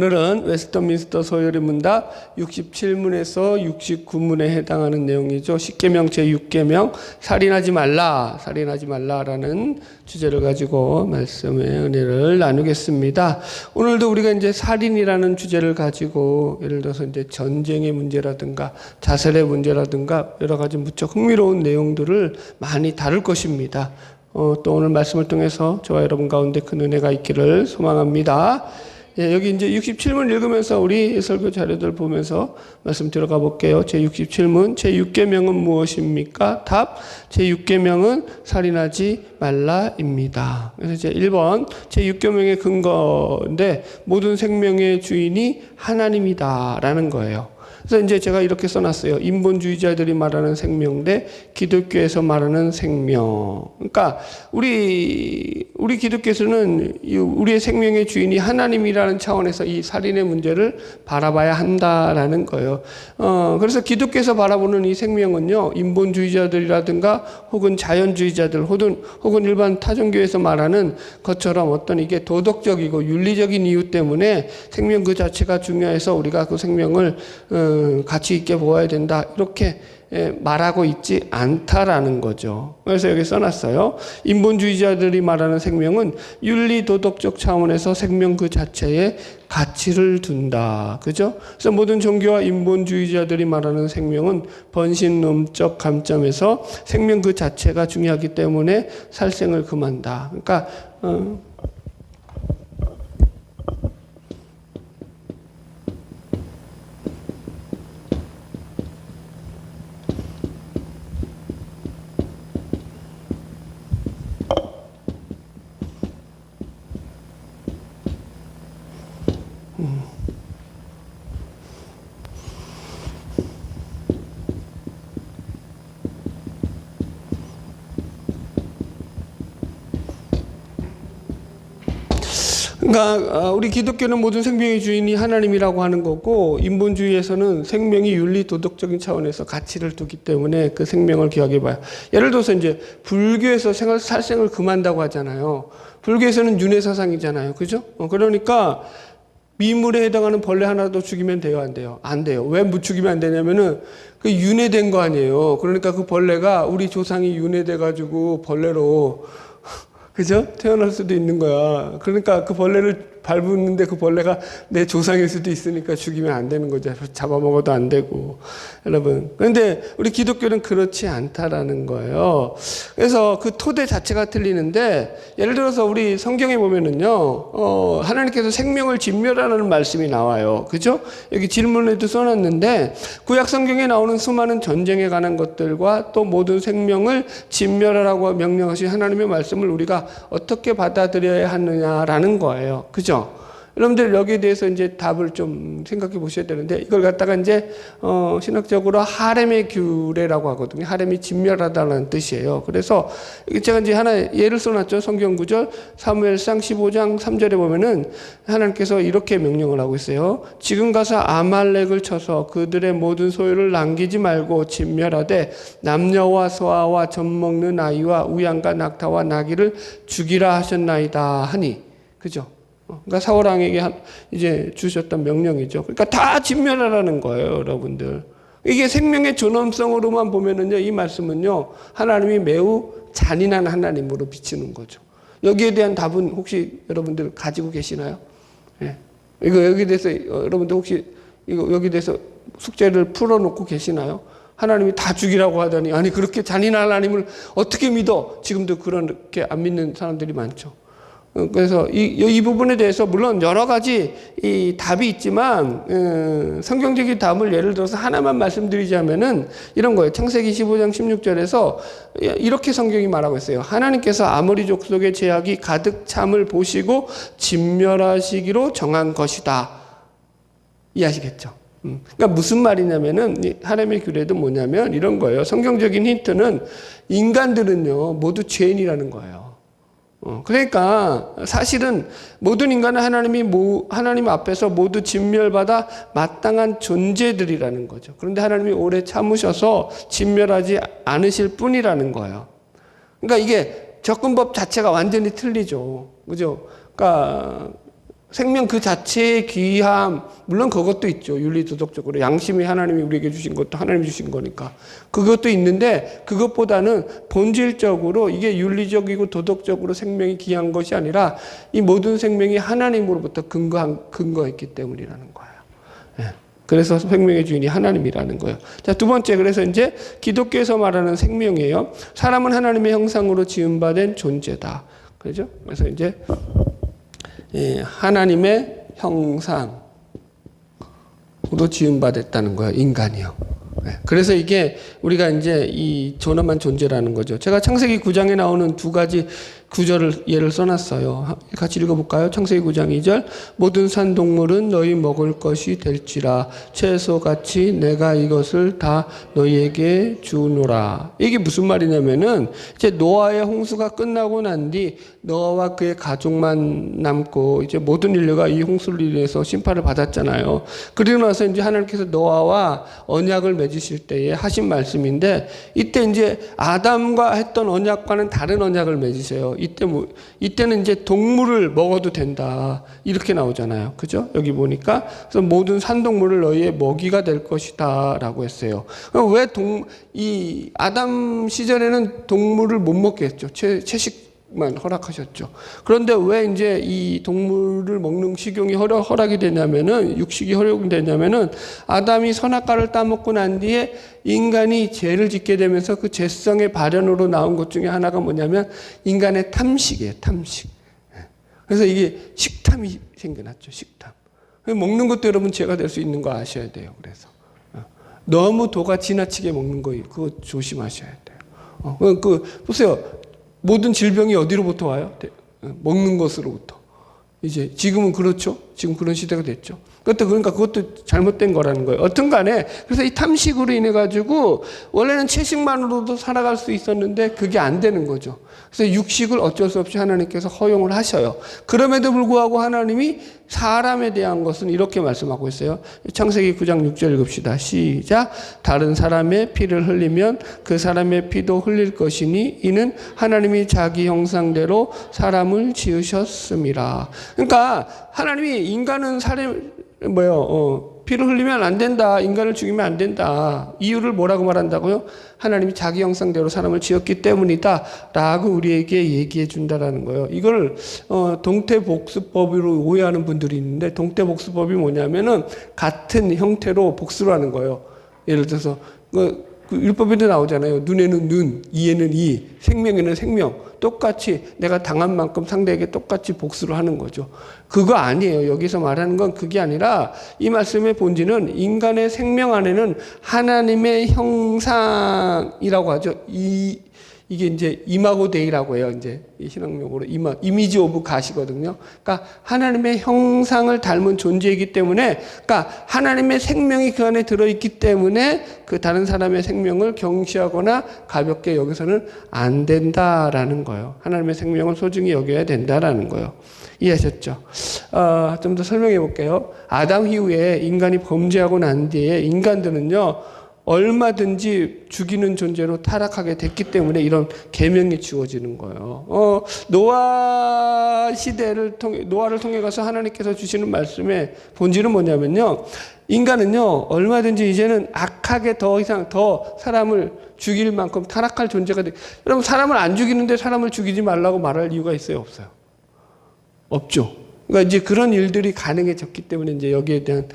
오늘은 웨스트민스터 소요리 문답 67문에서 69문에 해당하는 내용이죠. 10계명 제6계명 살인하지 말라라는 주제를 가지고 말씀의 은혜를 나누겠습니다. 오늘도 우리가 이제 살인이라는 주제를 가지고 예를 들어서 이제 전쟁의 문제라든가 자살의 문제라든가 여러 가지 무척 흥미로운 내용들을 많이 다룰 것입니다. 또 오늘 말씀을 통해서 저와 여러분 가운데 큰 은혜가 있기를 소망합니다. 예, 여기 이제 67문 읽으면서 우리 설교 자료들 보면서 말씀 들어가 볼게요. 제67문, 제6계명은 무엇입니까? 답, 제6계명은 살인하지 말라입니다. 그래서 이제 1번, 제6계명의 근거인데 모든 생명의 주인이 하나님이다라는 거예요. 그래서 이제 제가 이렇게 써놨어요. 인본주의자들이 말하는 생명 대 기독교에서 말하는 생명. 그러니까 우리 기독교에서는 우리의 생명의 주인이 하나님이라는 차원에서 이 살인의 문제를 바라봐야 한다라는 거예요. 그래서 기독교에서 바라보는 이 생명은요, 인본주의자들이라든가 혹은 자연주의자들 혹은 일반 타종교에서 말하는 것처럼 어떤 이게 도덕적이고 윤리적인 이유 때문에 생명 그 자체가 중요해서 우리가 그 생명을 가치 있게 보아야 된다 이렇게 말하고 있지 않다라는 거죠. 그래서 여기 써놨어요. 인본주의자들이 말하는 생명은 윤리 도덕적 차원에서 생명 그 자체에 가치를 둔다. 그죠? 그래서 모든 종교와 인본주의자들이 말하는 생명은 번신론적 관점에서 생명 그 자체가 중요하기 때문에 살생을 금한다. 그러니까 그러니까 우리 기독교는 모든 생명의 주인이 하나님이라고 하는 거고 인본주의에서는 생명이 윤리 도덕적인 차원에서 가치를 두기 때문에 그 생명을 귀하게 봐요. 예를 들어서 이제 불교에서 살생을 금한다고 하잖아요. 불교에서는 윤회 사상이잖아요. 그죠? 그러니까 미물에 해당하는 벌레 하나도 죽이면 돼요, 안 돼요? 안 돼요. 왜 못 죽이면 안 되냐면은 그 윤회된 거 아니에요. 그러니까 그 벌레가 우리 조상이 윤회돼 가지고 벌레로 그죠? 태어날 수도 있는 거야. 그러니까 그 벌레를 밟았는데 그 벌레가 내 조상일 수도 있으니까 죽이면 안 되는 거죠. 잡아먹어도 안 되고. 여러분. 그런데 우리 기독교는 그렇지 않다라는 거예요. 그래서 그 토대 자체가 틀리는데 예를 들어서 우리 성경에 보면은요, 하나님께서 생명을 진멸하라는 말씀이 나와요. 그죠? 여기 질문에도 써놨는데 구약 성경에 나오는 수많은 전쟁에 관한 것들과 또 모든 생명을 진멸하라고 명령하신 하나님의 말씀을 우리가 어떻게 받아들여야 하느냐라는 거예요. 그죠? 여러분들 여기에 대해서 이제 답을 좀 생각해 보셔야 되는데 이걸 갖다가 이제 신학적으로 하렘의 규례라고 하거든요. 하렘이 진멸하다는 뜻이에요. 그래서 제가 이제 하나 예를 써놨죠. 성경 구절 사무엘상 15장 3절에 보면은 하나님께서 이렇게 명령을 하고 있어요. 지금 가서 아말렉을 쳐서 그들의 모든 소유를 남기지 말고 진멸하되 남녀와 소아와 젖먹는 아이와 우양과 낙타와 나귀를 죽이라 하셨나이다 하니. 그죠? 그러니까 사울왕에게 이제 주셨던 명령이죠. 그러니까 다 진멸하라는 거예요, 여러분들. 이게 생명의 존엄성으로만 보면은요, 이 말씀은요, 하나님이 매우 잔인한 하나님으로 비치는 거죠. 여기에 대한 답은 혹시 여러분들 가지고 계시나요? 예. 이거 여기 대해서 여러분들 혹시 이거 여기 대해서 숙제를 풀어놓고 계시나요? 하나님이 다 죽이라고 하더니 아니 그렇게 잔인한 하나님을 어떻게 믿어? 지금도 그렇게 안 믿는 사람들이 많죠. 그래서 이 부분에 대해서 물론 여러 가지 이 답이 있지만 성경적인 답을 예를 들어서 하나만 말씀드리자면은 이런 거예요. 창세기 15장 16절에서 이렇게 성경이 말하고 있어요. 하나님께서 아모리 족속의 죄악이 가득 참을 보시고 진멸하시기로 정한 것이다. 이해하시겠죠? 그러니까 무슨 말이냐면은 하렘의 규례도 뭐냐면 이런 거예요. 성경적인 힌트는 인간들은요 모두 죄인이라는 거예요. 그러니까 사실은 모든 인간은 하나님 앞에서 모두 진멸받아 마땅한 존재들이라는 거죠. 그런데 하나님이 오래 참으셔서 진멸하지 않으실 뿐이라는 거예요. 그러니까 이게 접근법 자체가 완전히 틀리죠. 그죠? 그러니까 생명 그 자체의 귀함, 물론 그것도 있죠. 윤리도덕적으로. 양심이 하나님이 우리에게 주신 것도 하나님이 주신 거니까. 그것도 있는데 그것보다는 본질적으로 이게 윤리적이고 도덕적으로 생명이 귀한 것이 아니라 이 모든 생명이 하나님으로부터 근거했기 때문이라는 거예요. 예. 그래서 생명의 주인이 하나님이라는 거예요. 자, 두 번째, 그래서 이제 기독교에서 말하는 생명이에요. 사람은 하나님의 형상으로 지음받은 존재다. 그렇죠? 그래서 이제 하나님의 형상으로 지음받았다는 거예요. 인간이요. 그래서 이게 우리가 이제 이 존엄한 존재라는 거죠. 제가 창세기 9장에 나오는 두 가지 구절을 예를 써놨어요. 같이 읽어볼까요? 창세기 9장 2절. 모든 산 동물은 너희 먹을 것이 될지라 채소같이 내가 이것을 다 너희에게 주노라. 이게 무슨 말이냐면은 이제 노아의 홍수가 끝나고 난 뒤 노아와 그의 가족만 남고 이제 모든 인류가 이 홍수를 인해서 심판을 받았잖아요. 그리고 나서 이제 하나님께서 노아와 언약을 맺으실 때에 하신 말씀인데 이때 이제 아담과 했던 언약과는 다른 언약을 맺으세요. 이때는 이제 동물을 먹어도 된다. 이렇게 나오잖아요. 그죠? 여기 보니까. 그래서 모든 산동물을 너희의 먹이가 될 것이다. 라고 했어요. 왜 이 아담 시절에는 동물을 못 먹게 했죠. 채식만 허락하셨죠. 그런데 왜 이제 이 동물을 먹는 식용이 허락이 되냐면은, 육식이 허락이 되냐면은, 아담이 선악과를 따먹고 난 뒤에 인간이 죄를 짓게 되면서 그 죄성의 발현으로 나온 것 중에 하나가 뭐냐면, 인간의 탐식이에요, 탐식. 그래서 이게 식탐이 생겨났죠, 식탐. 먹는 것도 여러분 죄가 될 수 있는 거 아셔야 돼요, 그래서. 너무 도가 지나치게 먹는 거, 그거 조심하셔야 돼요. 보세요. 모든 질병이 어디로부터 와요? 먹는 것으로부터. 이제 지금은 그렇죠. 지금 그런 시대가 됐죠. 그러니까 그것도 잘못된 거라는 거예요. 어떤 간에 그래서 이 탐식으로 인해 가지고 원래는 채식만으로도 살아갈 수 있었는데 그게 안 되는 거죠. 그래서 육식을 어쩔 수 없이 하나님께서 허용을 하셔요. 그럼에도 불구하고 하나님이 사람에 대한 것은 이렇게 말씀하고 있어요. 창세기 9장 6절 읽읍시다. 시작. 다른 사람의 피를 흘리면 그 사람의 피도 흘릴 것이니 이는 하나님이 자기 형상대로 사람을 지으셨음이라. 그러니까 하나님이 인간은 피를 흘리면 안 된다. 인간을 죽이면 안 된다. 이유를 뭐라고 말한다고요? 하나님이 자기 형상대로 사람을 지었기 때문이다. 라고 우리에게 얘기해 준다라는 거예요. 이걸 동태복수법으로 오해하는 분들이 있는데 동태복수법이 뭐냐면은 같은 형태로 복수를 하는 거예요. 예를 들어서 그 율법에도 나오잖아요. 눈에는 눈, 이에는 이, 생명에는 생명. 똑같이 내가 당한 만큼 상대에게 똑같이 복수를 하는 거죠. 그거 아니에요. 여기서 말하는 건 그게 아니라 이 말씀의 본질은 인간의 생명 안에는 하나님의 형상이라고 하죠. 이게 이제 이마고 데이라고 해요. 이제 신학용어로 이미지 오브 갓이거든요. 그러니까 하나님의 형상을 닮은 존재이기 때문에, 그러니까 하나님의 생명이 그 안에 들어있기 때문에 그 다른 사람의 생명을 경시하거나 가볍게 여기서는 안 된다라는 거예요. 하나님의 생명을 소중히 여겨야 된다라는 거예요. 이해하셨죠? 좀 더 설명해 볼게요. 아담 이후에 인간이 범죄하고 난 뒤에 인간들은요, 얼마든지 죽이는 존재로 타락하게 됐기 때문에 이런 계명이 주어지는 거예요. 노아를 통해 가서 하나님께서 주시는 말씀의 본질은 뭐냐면요. 인간은요, 얼마든지 이제는 악하게 더 이상 사람을 죽일 만큼 타락할 존재가 돼. 여러분, 사람을 안 죽이는데 사람을 죽이지 말라고 말할 이유가 있어요? 없어요? 없죠. 그러니까 이제 그런 일들이 가능해졌기 때문에 이제 여기에 대한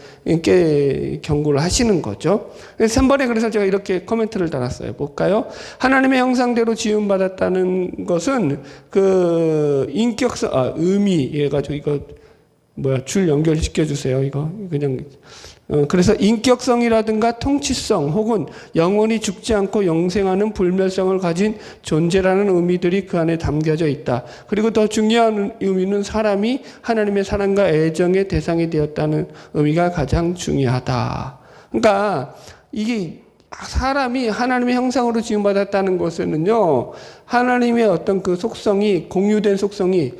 경고를 하시는 거죠. 3번에 그래서 제가 이렇게 코멘트를 달았어요. 볼까요? 하나님의 형상대로 지음받았다는 것은 그 인격성, 의미, 해가지고 줄 연결시켜 주세요. 이거 그냥. 그래서 인격성이라든가 통치성 혹은 영원히 죽지 않고 영생하는 불멸성을 가진 존재라는 의미들이 그 안에 담겨져 있다. 그리고 더 중요한 의미는 사람이 하나님의 사랑과 애정의 대상이 되었다는 의미가 가장 중요하다. 그러니까 이게 사람이 하나님의 형상으로 지음받았다는 것에는요, 하나님의 어떤 그 속성이, 공유된 속성이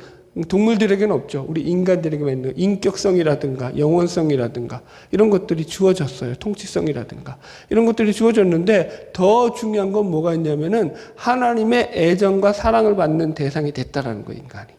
동물들에게는 없죠. 우리 인간들에게만 있는 인격성이라든가 영원성이라든가 이런 것들이 주어졌어요. 통치성이라든가 이런 것들이 주어졌는데 더 중요한 건 뭐가 있냐면은 하나님의 애정과 사랑을 받는 대상이 됐다라는 거예요, 인간이.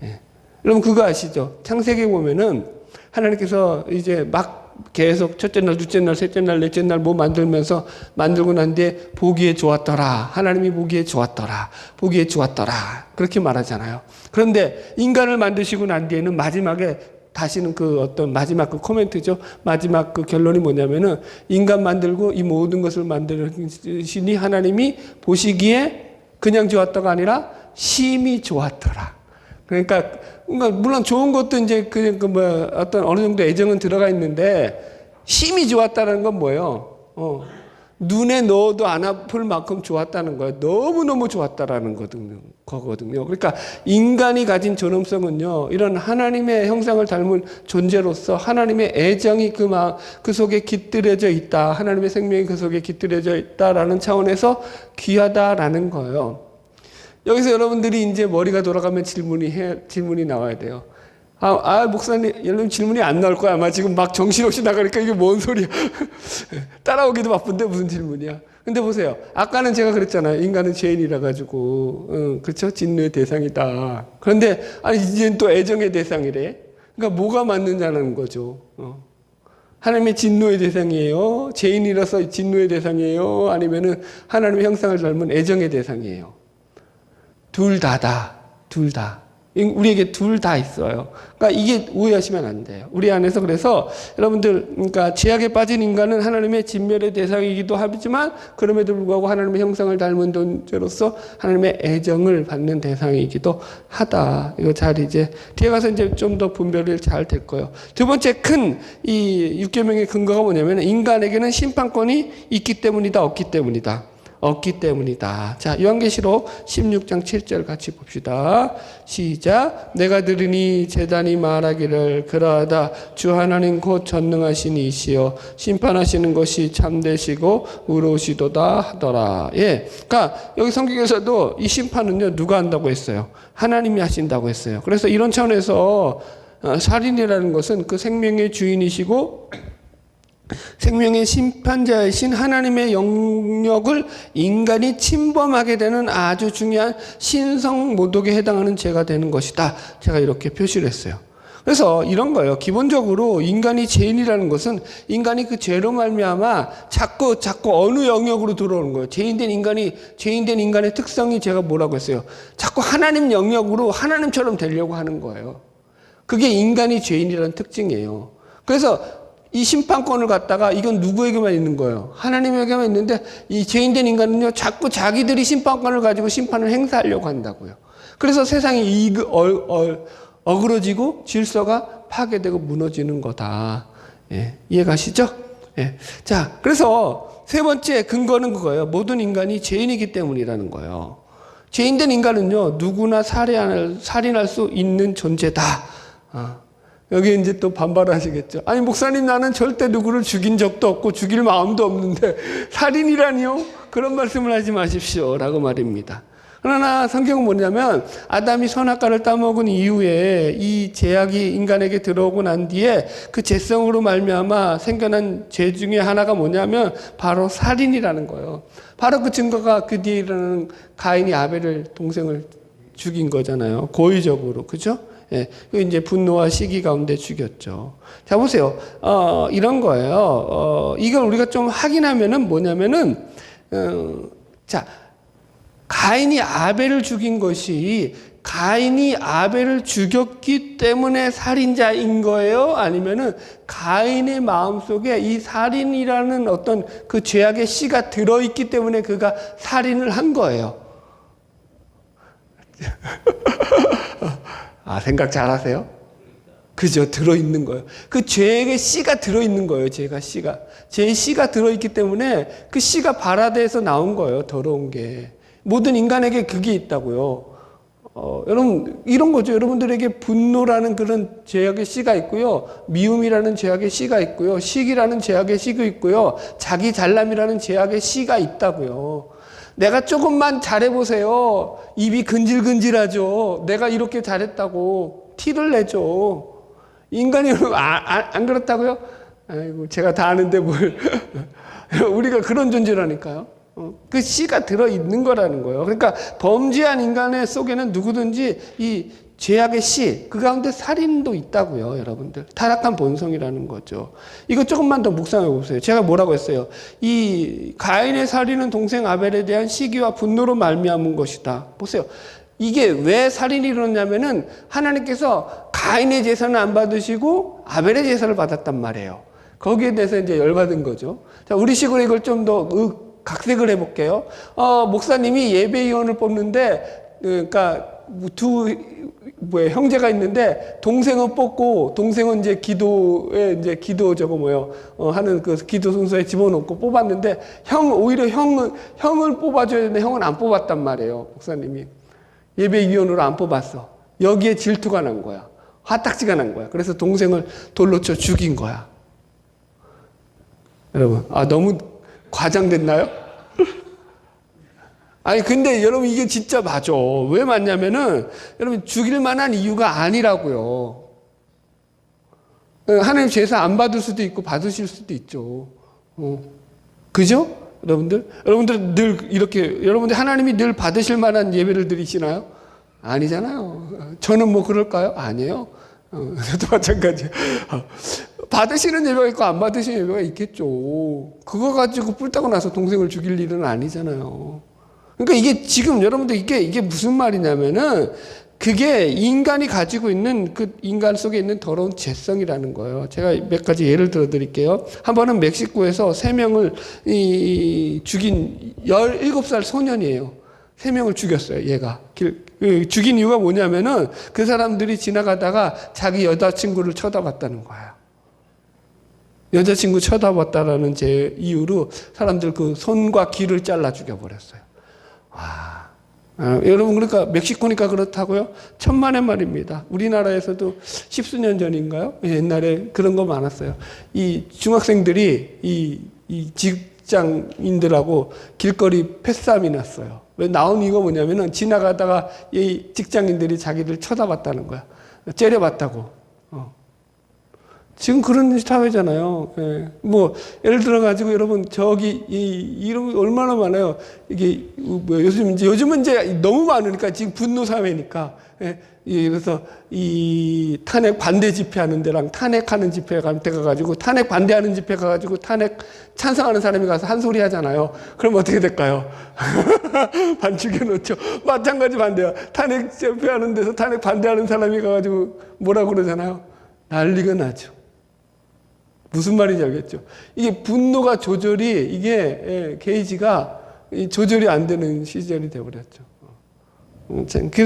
예. 여러분 그거 아시죠? 창세기 보면은 하나님께서 이제 막 계속 첫째 날, 둘째 날, 셋째 날, 넷째 날 뭐 만들면서 만들고 난 뒤에 보기에 좋았더라. 하나님이 보기에 좋았더라. 보기에 좋았더라. 그렇게 말하잖아요. 그런데 인간을 만드시고 난 뒤에는 마지막에 다시는 그 어떤 마지막 그 코멘트죠. 마지막 그 결론이 뭐냐면은 인간 만들고 이 모든 것을 만드시니 하나님이 보시기에 그냥 좋았다가 아니라 심히 좋았더라. 그러니까 물론 좋은 것도 이제 그 뭐 어떤 어느 정도 애정은 들어가 있는데 심히 좋았다는 건 뭐예요? 눈에 넣어도 안 아플 만큼 좋았다는 거예요. 너무너무 좋았다라는 거거든요. 그러니까 인간이 가진 존엄성은요, 이런 하나님의 형상을 닮은 존재로서 하나님의 애정이 그 속에 깃들여져 있다. 하나님의 생명이 그 속에 깃들여져 있다라는 차원에서 귀하다라는 거예요. 여기서 여러분들이 이제 머리가 돌아가면 질문이 나와야 돼요. 목사님, 여러분 질문이 안 나올 거야. 아마 지금 막 정신없이 나가니까 이게 뭔 소리야. 따라오기도 바쁜데 무슨 질문이야. 근데 보세요. 아까는 제가 그랬잖아요. 인간은 죄인이라 가지고, 그렇죠? 진노의 대상이다. 그런데, 이제는 또 애정의 대상이래. 그러니까 뭐가 맞느냐는 거죠. 하나님의 진노의 대상이에요? 죄인이라서 진노의 대상이에요? 아니면은 하나님의 형상을 닮은 애정의 대상이에요? 둘 다다. 둘 다. 우리에게 둘 다 있어요. 그러니까 이게 오해하시면 안 돼요. 우리 안에서 그래서 여러분들, 그러니까 죄악에 빠진 인간은 하나님의 진멸의 대상이기도 하지만 그럼에도 불구하고 하나님의 형상을 닮은 존재로서 하나님의 애정을 받는 대상이기도 하다. 이거 잘 이제 뒤에 가서 이제 좀 더 분별이 잘 될 거예요. 두 번째 큰 이 육계명의 근거가 뭐냐면 인간에게는 심판권이 있기 때문이다, 없기 때문이다. 없기 때문이다. 자, 요한계시록 16장 7절 같이 봅시다. 시작. 내가 들으니 제단이 말하기를 그러하다 주 하나님 곧 전능하신 이시여 심판하시는 것이 참되시고 의로우시도다 하더라. 예. 그러니까 여기 성경에서도 이 심판은요, 누가 한다고 했어요? 하나님이 하신다고 했어요. 그래서 이런 차원에서 살인이라는 것은 그 생명의 주인이시고 생명의 심판자이신 하나님의 영역을 인간이 침범하게 되는 아주 중요한 신성 모독에 해당하는 죄가 되는 것이다. 제가 이렇게 표시를 했어요. 그래서 이런 거예요. 기본적으로 인간이 죄인이라는 것은 인간이 그 죄로 말미암아 자꾸 어느 영역으로 들어오는 거예요. 죄인된 인간의 특성이 제가 뭐라고 했어요? 자꾸 하나님 영역으로 하나님처럼 되려고 하는 거예요. 그게 인간이 죄인이라는 특징이에요. 그래서 이 심판권을 갖다가 이건 누구에게만 있는 거예요? 하나님에게만 있는데 이 죄인된 인간은요, 자꾸 자기들이 심판권을 가지고 심판을 행사하려고 한다고요. 그래서 세상이 어그러지고 질서가 파괴되고 무너지는 거다. 예, 이해가시죠? 예. 자, 그래서 세 번째 근거는 그거예요. 모든 인간이 죄인이기 때문이라는 거예요. 죄인된 인간은요, 누구나 살인할 수 있는 존재다. 여기 이제 또 반발하시겠죠. 아니, 목사님, 나는 절대 누구를 죽인 적도 없고 죽일 마음도 없는데 살인이라니요? 그런 말씀을 하지 마십시오. 라고 말입니다. 그러나 성경은 뭐냐면 아담이 선악과를 따먹은 이후에 이 죄악이 인간에게 들어오고 난 뒤에 그 죄성으로 말미암아 생겨난 죄 중에 하나가 뭐냐면 바로 살인이라는 거예요. 바로 그 증거가 그 뒤에 일어나는 가인이 아벨을 동생을 죽인 거잖아요. 고의적으로. 그죠? 예, 이제 분노와 시기 가운데 죽였죠. 자, 보세요. 이런 거예요. 이걸 우리가 좀 확인하면은 뭐냐면은, 자, 가인이 아벨을 죽인 것이 가인이 아벨을 죽였기 때문에 살인자인 거예요? 아니면은 가인의 마음속에 이 살인이라는 어떤 그 죄악의 씨가 들어있기 때문에 그가 살인을 한 거예요? 생각 잘 하세요? 그죠? 들어있는 거예요. 그 죄의 씨가 들어있는 거예요. 죄의 씨가 들어있기 때문에 그 씨가 발화돼서 나온 거예요. 더러운 게. 모든 인간에게 그게 있다고요. 여러분, 이런 거죠. 여러분들에게 분노라는 그런 죄악의 씨가 있고요. 미움이라는 죄악의 씨가 있고요. 시기라는 죄악의 씨가 있고요. 자기 잘남이라는 죄악의 씨가 있다고요. 내가 조금만 잘해보세요. 입이 근질근질하죠. 내가 이렇게 잘했다고 티를 내죠. 인간이 안 그렇다고요? 아이고, 제가 다 아는데 뭘. 우리가 그런 존재라니까요. 그 씨가 들어있는 거라는 거예요. 그러니까 범죄한 인간의 속에는 누구든지 이 죄악의 씨, 그 가운데 살인도 있다고요, 여러분들. 타락한 본성이라는 거죠. 이거 조금만 더 묵상해 보세요. 제가 뭐라고 했어요? 이 가인의 살인은 동생 아벨에 대한 시기와 분노로 말미암은 것이다. 보세요. 이게 왜 살인이 일어났냐면은 하나님께서 가인의 제사는 안 받으시고 아벨의 제사를 받았단 말이에요. 거기에 대해서 이제 열받은 거죠. 자, 우리식으로 이걸 좀 더 각색을 해볼게요. 목사님이 예배위원을 뽑는데, 그러니까 형제가 있는데 동생은 뽑고 동생은 이제 기도 하는 그 기도 순서에 집어넣고 뽑았는데 오히려 형을 뽑아줘야 되는데 형은 안 뽑았단 말이에요. 목사님이 예배위원으로 안 뽑았어. 여기에 질투가 난 거야. 화딱지가 난 거야. 그래서 동생을 돌로 쳐 죽인 거야. 여러분, 너무 과장됐나요? 아니, 근데 여러분, 이게 진짜 맞아. 왜 맞냐면은, 여러분, 죽일 만한 이유가 아니라고요. 하나님 제사 안 받을 수도 있고, 받으실 수도 있죠. 그죠? 여러분들? 여러분들 하나님이 늘 받으실 만한 예배를 드리시나요? 아니잖아요. 저는 뭐 그럴까요? 아니에요. 저도 마찬가지예요. 받으시는 예배가 있고 안 받으시는 예배가 있겠죠. 그거 가지고 뿔 따고 나서 동생을 죽일 일은 아니잖아요. 그러니까 이게 지금 여러분들 이게 무슨 말이냐면은 그게 인간이 가지고 있는 그 인간 속에 있는 더러운 죄성이라는 거예요. 제가 몇 가지 예를 들어 드릴게요. 한 번은 멕시코에서 3명을 죽인 17살 소년이에요. 3명을 죽였어요, 얘가. 죽인 이유가 뭐냐면은 그 사람들이 지나가다가 자기 여자친구를 쳐다봤다는 거야. 여자친구 쳐다봤다라는 이유로 사람들 그 손과 귀를 잘라 죽여버렸어요. 와. 여러분, 그러니까 멕시코니까 그렇다고요? 천만의 말입니다. 우리나라에서도 10수년 전인가요? 옛날에 그런 거 많았어요. 이 중학생들이 이 직장인들하고 길거리 패싸움이 났어요. 왜 나온 이유가 뭐냐면은 지나가다가 이 직장인들이 자기를 쳐다봤다는 거야. 째려봤다고. 지금 그런 사회잖아요. 예. 뭐, 예를 들어가지고 여러분, 이런 얼마나 많아요. 이게, 요즘은 이제 너무 많으니까 지금 분노 사회니까. 예. 그래서 이 탄핵 반대 집회하는 데랑 탄핵하는 집회 갈 때 가가지고 탄핵 반대하는 집회 가가지고 탄핵 찬성하는 사람이 가서 한 소리 하잖아요. 그럼 어떻게 될까요? 반 죽여놓죠. 마찬가지 반대야. 탄핵 집회하는 데서 탄핵 반대하는 사람이 가가지고 뭐라고 그러잖아요. 난리가 나죠. 무슨 말인지 알겠죠? 이게 분노가 이게 게이지가 조절이 안 되는 시절이 되어버렸죠.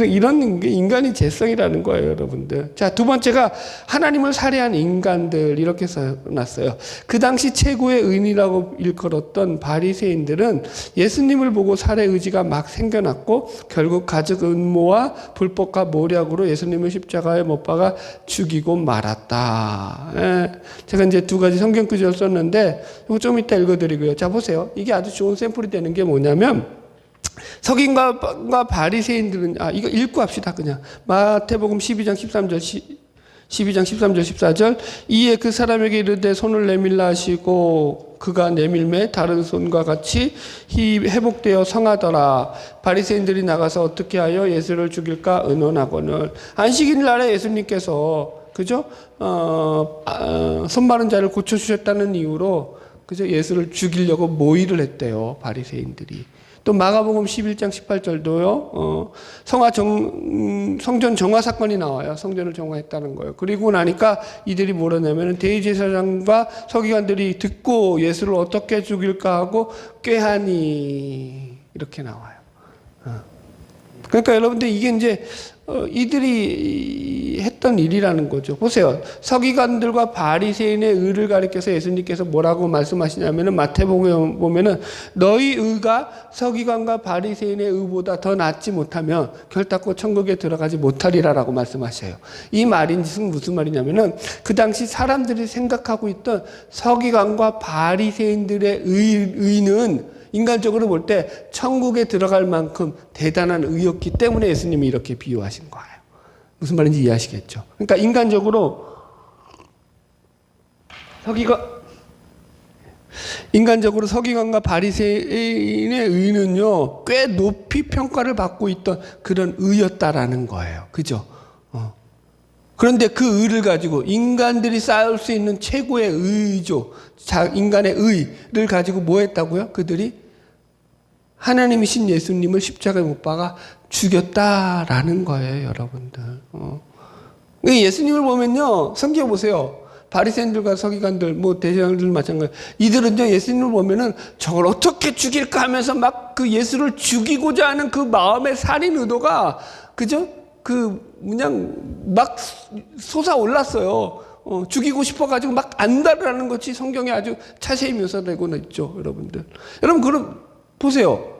이런 게 인간의 죄성이라는 거예요, 여러분들. 자, 두 번째가 하나님을 살해한 인간들, 이렇게 써놨어요. 그 당시 최고의 의인이라고 일컬었던 바리새인들은 예수님을 보고 살해 의지가 막 생겨났고 결국 가족 음모와 불법과 모략으로 예수님을 십자가에 못 박아 죽이고 말았다. 예. 제가 이제 두 가지 성경 구절 썼는데 이거 좀 이따 읽어드리고요. 자, 보세요. 이게 아주 좋은 샘플이 되는 게 뭐냐면 서기관과 바리새인들은 이거 읽고 합시다. 그냥 마태복음 12장 13절 14절 이에 그 사람에게 이르되 손을 내밀라 하시고 그가 내밀매 다른 손과 같이 회복되어 성하더라. 바리새인들이 나가서 어떻게 하여 예수를 죽일까 의논하거늘. 안식일 날에 예수님께서 그죠? 손 마른 자를 고쳐주셨다는 이유로 그죠? 예수를 죽이려고 모의를 했대요. 바리새인들이. 또 마가복음 11장 18절도요. 성전 정화 사건이 나와요. 성전을 정화했다는 거예요. 그리고 나니까 이들이 뭐라냐면 대제사장과 서기관들이 듣고 예수를 어떻게 죽일까 하고 꾀하니 이렇게 나와요. 그러니까 여러분들 이게 이제 이들이 했던 일이라는 거죠. 보세요. 서기관들과 바리새인의 의를 가리켜서 예수님께서 뭐라고 말씀하시냐면은 마태복음에 보면은 너희 의가 서기관과 바리새인의 의보다 더 낫지 못하면 결단코 천국에 들어가지 못하리라라고 말씀하셔요. 이 말인즉슨 무슨 말이냐면은 그 당시 사람들이 생각하고 있던 서기관과 바리새인들의 의는 인간적으로 볼 때 천국에 들어갈 만큼 대단한 의였기 때문에 예수님이 이렇게 비유하신 거예요. 무슨 말인지 이해하시겠죠? 그러니까 인간적으로 서기관과 바리새인의 의는요 꽤 높이 평가를 받고 있던 그런 의였다라는 거예요. 그죠? 그런데 그 의를 가지고 인간들이 쌓을 수 있는 최고의 의죠. 인간의 의를 가지고 뭐 했다고요? 그들이 하나님이신 예수님을 십자가에 못 박아 죽였다라는 거예요, 여러분들. 예수님을 보면요, 성경 보세요. 바리새인들과 서기관들, 뭐 대제사장들 마찬가지. 이들은요, 예수님을 보면은 저걸 어떻게 죽일까 하면서 막 그 예수를 죽이고자 하는 그 마음의 살인 의도가, 그죠? 그냥 막 솟아올랐어요. 죽이고 싶어가지고 막 안달을 하는 것이 성경에 아주 자세히 묘사되고 있죠, 여러분들. 여러분, 그럼 보세요.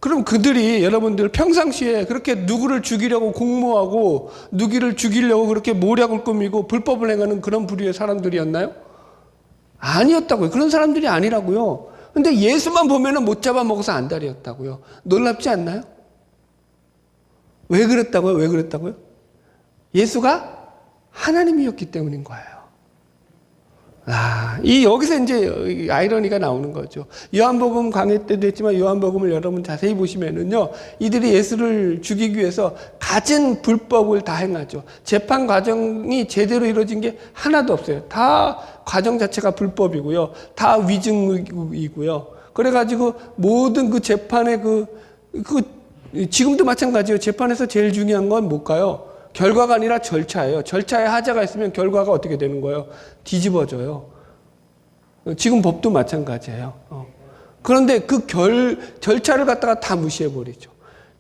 그럼 그들이 여러분들 평상시에 그렇게 누구를 죽이려고 공모하고 누구를 죽이려고 그렇게 모략을 꾸미고 불법을 행하는 그런 부류의 사람들이었나요? 아니었다고요. 그런 사람들이 아니라고요. 근데 예수만 보면은 못 잡아먹어서 안달이었다고요. 놀랍지 않나요? 왜 그랬다고요? 왜 그랬다고요? 예수가 하나님이었기 때문인 거예요. 여기서 이제 아이러니가 나오는 거죠. 요한복음 강해 때도 했지만 요한복음을 여러분 자세히 보시면은요, 이들이 예수를 죽이기 위해서 갖은 불법을 다 행하죠. 재판 과정이 제대로 이루어진 게 하나도 없어요. 다 과정 자체가 불법이고요. 다 위증이고요. 그래가지고 모든 그 재판의 지금도 마찬가지예요. 재판에서 제일 중요한 건 뭘까요? 결과가 아니라 절차예요. 절차에 하자가 있으면 결과가 어떻게 되는 거예요? 뒤집어져요. 지금 법도 마찬가지예요. 그런데 그 절차를 갖다가 다 무시해버리죠.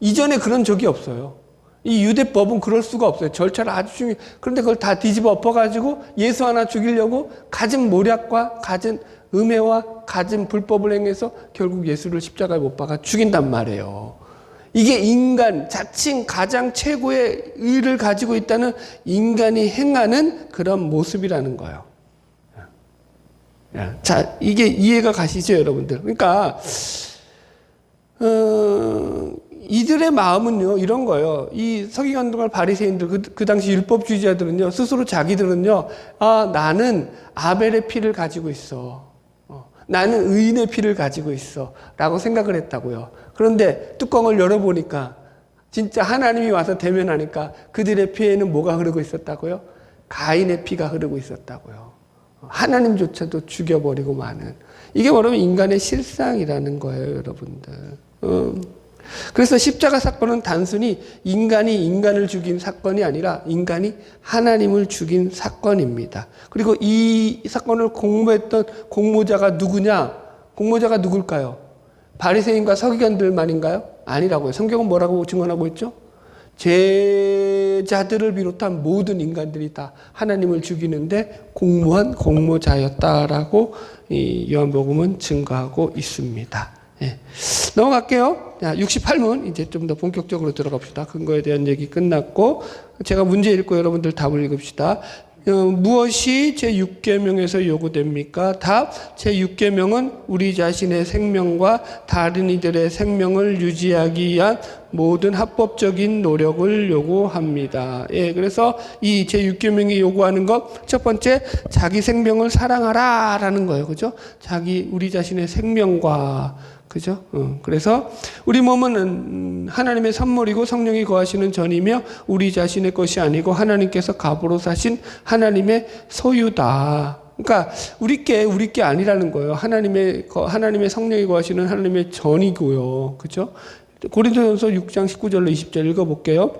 이전에 그런 적이 없어요. 이 유대법은 그럴 수가 없어요. 절차를 아주 중요해. 그런데 그걸 다 뒤집어 엎어가지고 예수 하나 죽이려고 갖은 모략과 갖은 음해와 갖은 불법을 행해서 결국 예수를 십자가에 못 박아 죽인단 말이에요. 이게 인간, 자칭 가장 최고의 의를 가지고 있다는 인간이 행하는 그런 모습이라는 거예요. 자, 이게 이해가 가시죠, 여러분들? 그러니까, 이들의 마음은요, 이런 거예요. 이 서기관들과 바리새인들, 그 당시 율법주의자들은요, 스스로 자기들은요, 나는 아벨의 피를 가지고 있어. 나는 의인의 피를 가지고 있어. 라고 생각을 했다고요. 그런데 뚜껑을 열어보니까 진짜 하나님이 와서 대면하니까 그들의 피에는 뭐가 흐르고 있었다고요? 가인의 피가 흐르고 있었다고요. 하나님조차도 죽여버리고 마는. 이게 뭐냐면 인간의 실상이라는 거예요, 여러분들. 그래서 십자가 사건은 단순히 인간이 인간을 죽인 사건이 아니라 인간이 하나님을 죽인 사건입니다. 그리고 이 사건을 공모했던 공모자가 누구냐? 공모자가 누굴까요? 바리새인과 서기관들만인가요? 아니라고요. 성경은 뭐라고 증언하고 있죠? 제자들을 비롯한 모든 인간들이 다 하나님을 죽이는데 공모한 공모자였다라고 이 요한복음은 증거하고 있습니다. 예. 넘어갈게요. 자, 68문 이제 좀 더 본격적으로 들어갑시다. 근거에 대한 얘기 끝났고 제가 문제 읽고 여러분들 답을 읽읍시다. 무엇이 제6계명에서 요구됩니까? 답, 제6계명은 우리 자신의 생명과 다른 이들의 생명을 유지하기 위한 모든 합법적인 노력을 요구합니다. 예, 그래서 이 제6계명이 요구하는 것, 첫 번째, 자기 생명을 사랑하라 라는 거예요. 그죠? 우리 자신의 생명과 그죠? 그래서 우리 몸은 하나님의 선물이고 성령이 거하시는 전이며 우리 자신의 것이 아니고 하나님께서 값으로 사신 하나님의 소유다. 그러니까 우리 게 아니라는 거예요. 하나님의 성령이 거하시는 하나님의 전이고요. 그죠? 고린도전서 6장 19절로 20절 읽어볼게요.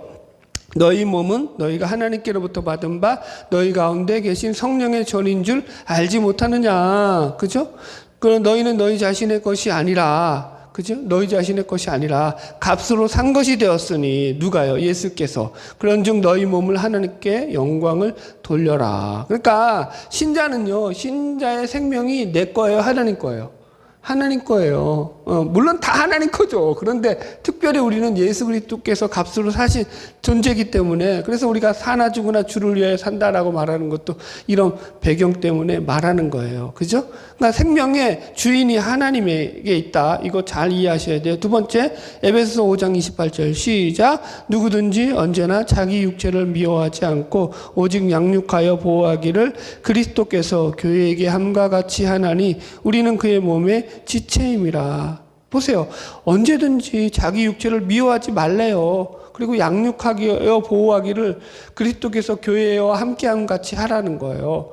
너희 몸은 너희가 하나님께로부터 받은 바 너희 가운데 계신 성령의 전인 줄 알지 못하느냐. 그죠? 그럼 너희는 너희 자신의 것이 아니라, 그죠? 너희 자신의 것이 아니라 값으로 산 것이 되었으니, 누가요? 예수께서. 그런즉 너희 몸을 하나님께 영광을 돌려라. 그러니까 신자는요, 신자의 생명이 내 거예요, 하나님 거예요? 하나님 거예요. 물론 다 하나님 거죠. 그런데 특별히 우리는 예수 그리스도께서 값으로 사신 존재이기 때문에, 그래서 우리가 사나 죽으나 주를 위해 산다라고 말하는 것도 이런 배경 때문에 말하는 거예요. 그죠? 그러니까 생명의 주인이 하나님에게 있다. 이거 잘 이해하셔야 돼요. 두 번째, 에베소서 5장 28절 시작. 누구든지 언제나 자기 육체를 미워하지 않고 오직 양육하여 보호하기를 그리스도께서 교회에게 함과 같이 하나니 우리는 그의 몸의 지체임이라. 보세요. 언제든지 자기 육체를 미워하지 말래요. 그리고 양육하기요, 보호하기를 그리스도께서 교회와 함께함 같이 하라는 거예요.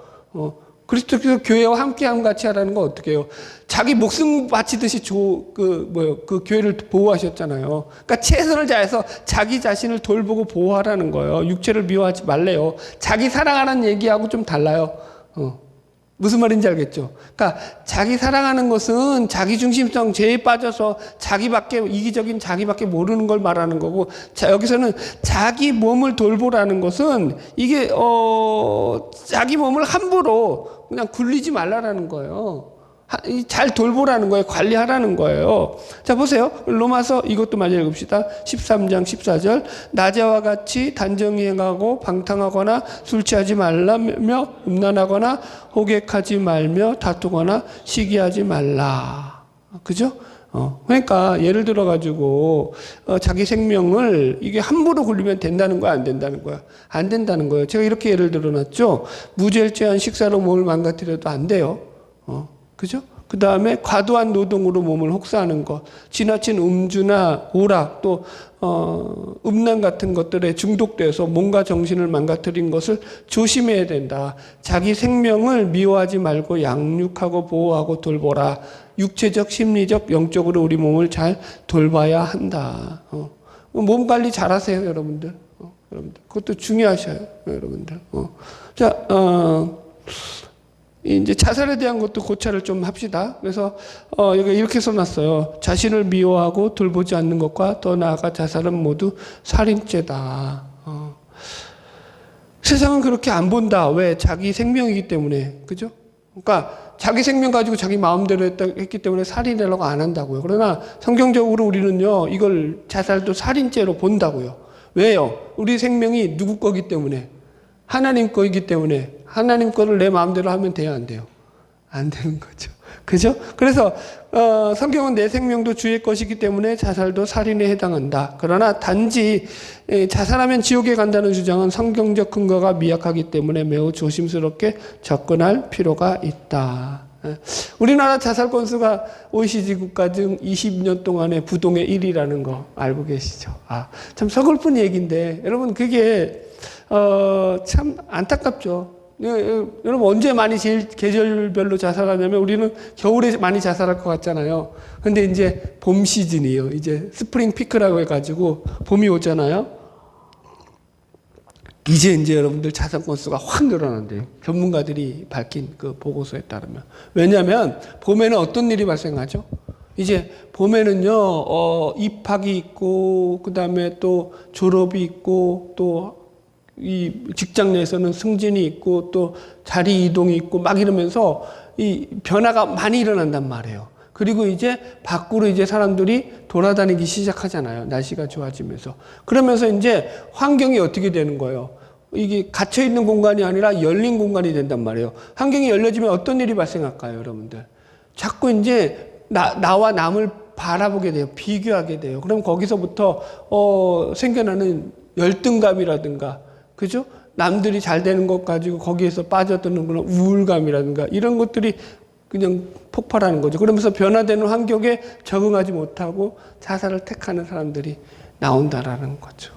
그리스도께서 교회와 함께함 같이 하라는 건 어떻게 해요? 자기 목숨 바치듯이 그 교회를 보호하셨잖아요. 그러니까 최선을 다해서 자기 자신을 돌보고 보호하라는 거예요. 육체를 미워하지 말래요. 자기 사랑하는 얘기하고 좀 달라요. 무슨 말인지 알겠죠? 그러니까 자기 사랑하는 것은 자기 중심성 죄에 빠져서 이기적인 자기밖에 모르는 걸 말하는 거고, 여기서는 자기 몸을 돌보라는 것은 이게 자기 몸을 함부로 그냥 굴리지 말라라는 거예요. 잘 돌보라는 거예요. 관리하라는 거예요. 자, 보세요. 로마서 이것도 많이 읽읍시다. 13장 14절. 낮에와 같이 단정히 행하고 방탕하거나 술 취하지 말라며 음란하거나 호객하지 말며 다투거나 시기하지 말라. 그죠? 그러니까 예를 들어 가지고 자기 생명을 이게 함부로 굴리면 된다는 거야, 안 된다는 거야? 안 된다는 거예요. 제가 이렇게 예를 들어 놨죠. 무절제한 식사로 몸을 망가뜨려도 안 돼요. 그죠? 그 다음에 과도한 노동으로 몸을 혹사하는 것, 지나친 음주나 오락, 또 음란 같은 것들에 중독돼서 몸과 정신을 망가뜨린 것을 조심해야 된다. 자기 생명을 미워하지 말고 양육하고 보호하고 돌보라. 육체적, 심리적, 영적으로 우리 몸을 잘 돌봐야 한다. 몸 관리 잘하세요, 여러분들. 여러분들 그것도 중요하셔요, 여러분들. 자, 이제 자살에 대한 것도 고찰을 좀 합시다. 그래서 여기 이렇게 써놨어요. 자신을 미워하고 돌보지 않는 것과 더 나아가 자살은 모두 살인죄다. 세상은 그렇게 안 본다. 왜? 자기 생명이기 때문에. 그죠? 그러니까 자기 생명 가지고 자기 마음대로 했기 때문에 살인하려고 안 한다고요. 그러나 성경적으로 우리는요, 이걸 자살도 살인죄로 본다고요. 왜요? 우리 생명이 누구 거기 때문에? 하나님 거이기 때문에. 하나님 거를 내 마음대로 하면 돼요, 안 돼요? 안 되는 거죠. 그죠? 그래서 성경은 내 생명도 주의 것이기 때문에 자살도 살인에 해당한다. 그러나 단지 자살하면 지옥에 간다는 주장은 성경적 근거가 미약하기 때문에 매우 조심스럽게 접근할 필요가 있다. 우리나라 자살 건수가 OECD 국가 중 20년 동안에 부동의 1위라는 거 알고 계시죠? 참 서글픈 얘기인데 여러분 그게 참 안타깝죠. 여러분 언제 많이 제일 계절별로 자살하냐면 우리는 겨울에 많이 자살할 것 같잖아요. 근데 이제 봄 시즌이에요. 이제 스프링 피크라고 해가지고 봄이 오잖아요. 이제 여러분들 자살 건수가 확 늘어난대요. 전문가들이 밝힌 그 보고서에 따르면. 왜냐하면 봄에는 어떤 일이 발생하죠? 이제 봄에는요, 입학이 있고, 그 다음에 또 졸업이 있고, 또 이 직장 내에서는 승진이 있고 또 자리 이동이 있고 막 이러면서 이 변화가 많이 일어난단 말이에요. 그리고 이제 밖으로 이제 사람들이 돌아다니기 시작하잖아요. 날씨가 좋아지면서. 그러면서 이제 환경이 어떻게 되는 거예요? 이게 갇혀 있는 공간이 아니라 열린 공간이 된단 말이에요. 환경이 열려지면 어떤 일이 발생할까요, 여러분들? 자꾸 이제 나와 남을 바라보게 돼요. 비교하게 돼요. 그럼 거기서부터 생겨나는 열등감이라든가 그죠? 남들이 잘 되는 것 가지고 거기에서 빠져드는 그런 우울감이라든가 이런 것들이 그냥 폭발하는 거죠. 그러면서 변화되는 환경에 적응하지 못하고 자살을 택하는 사람들이 나온다라는 거죠.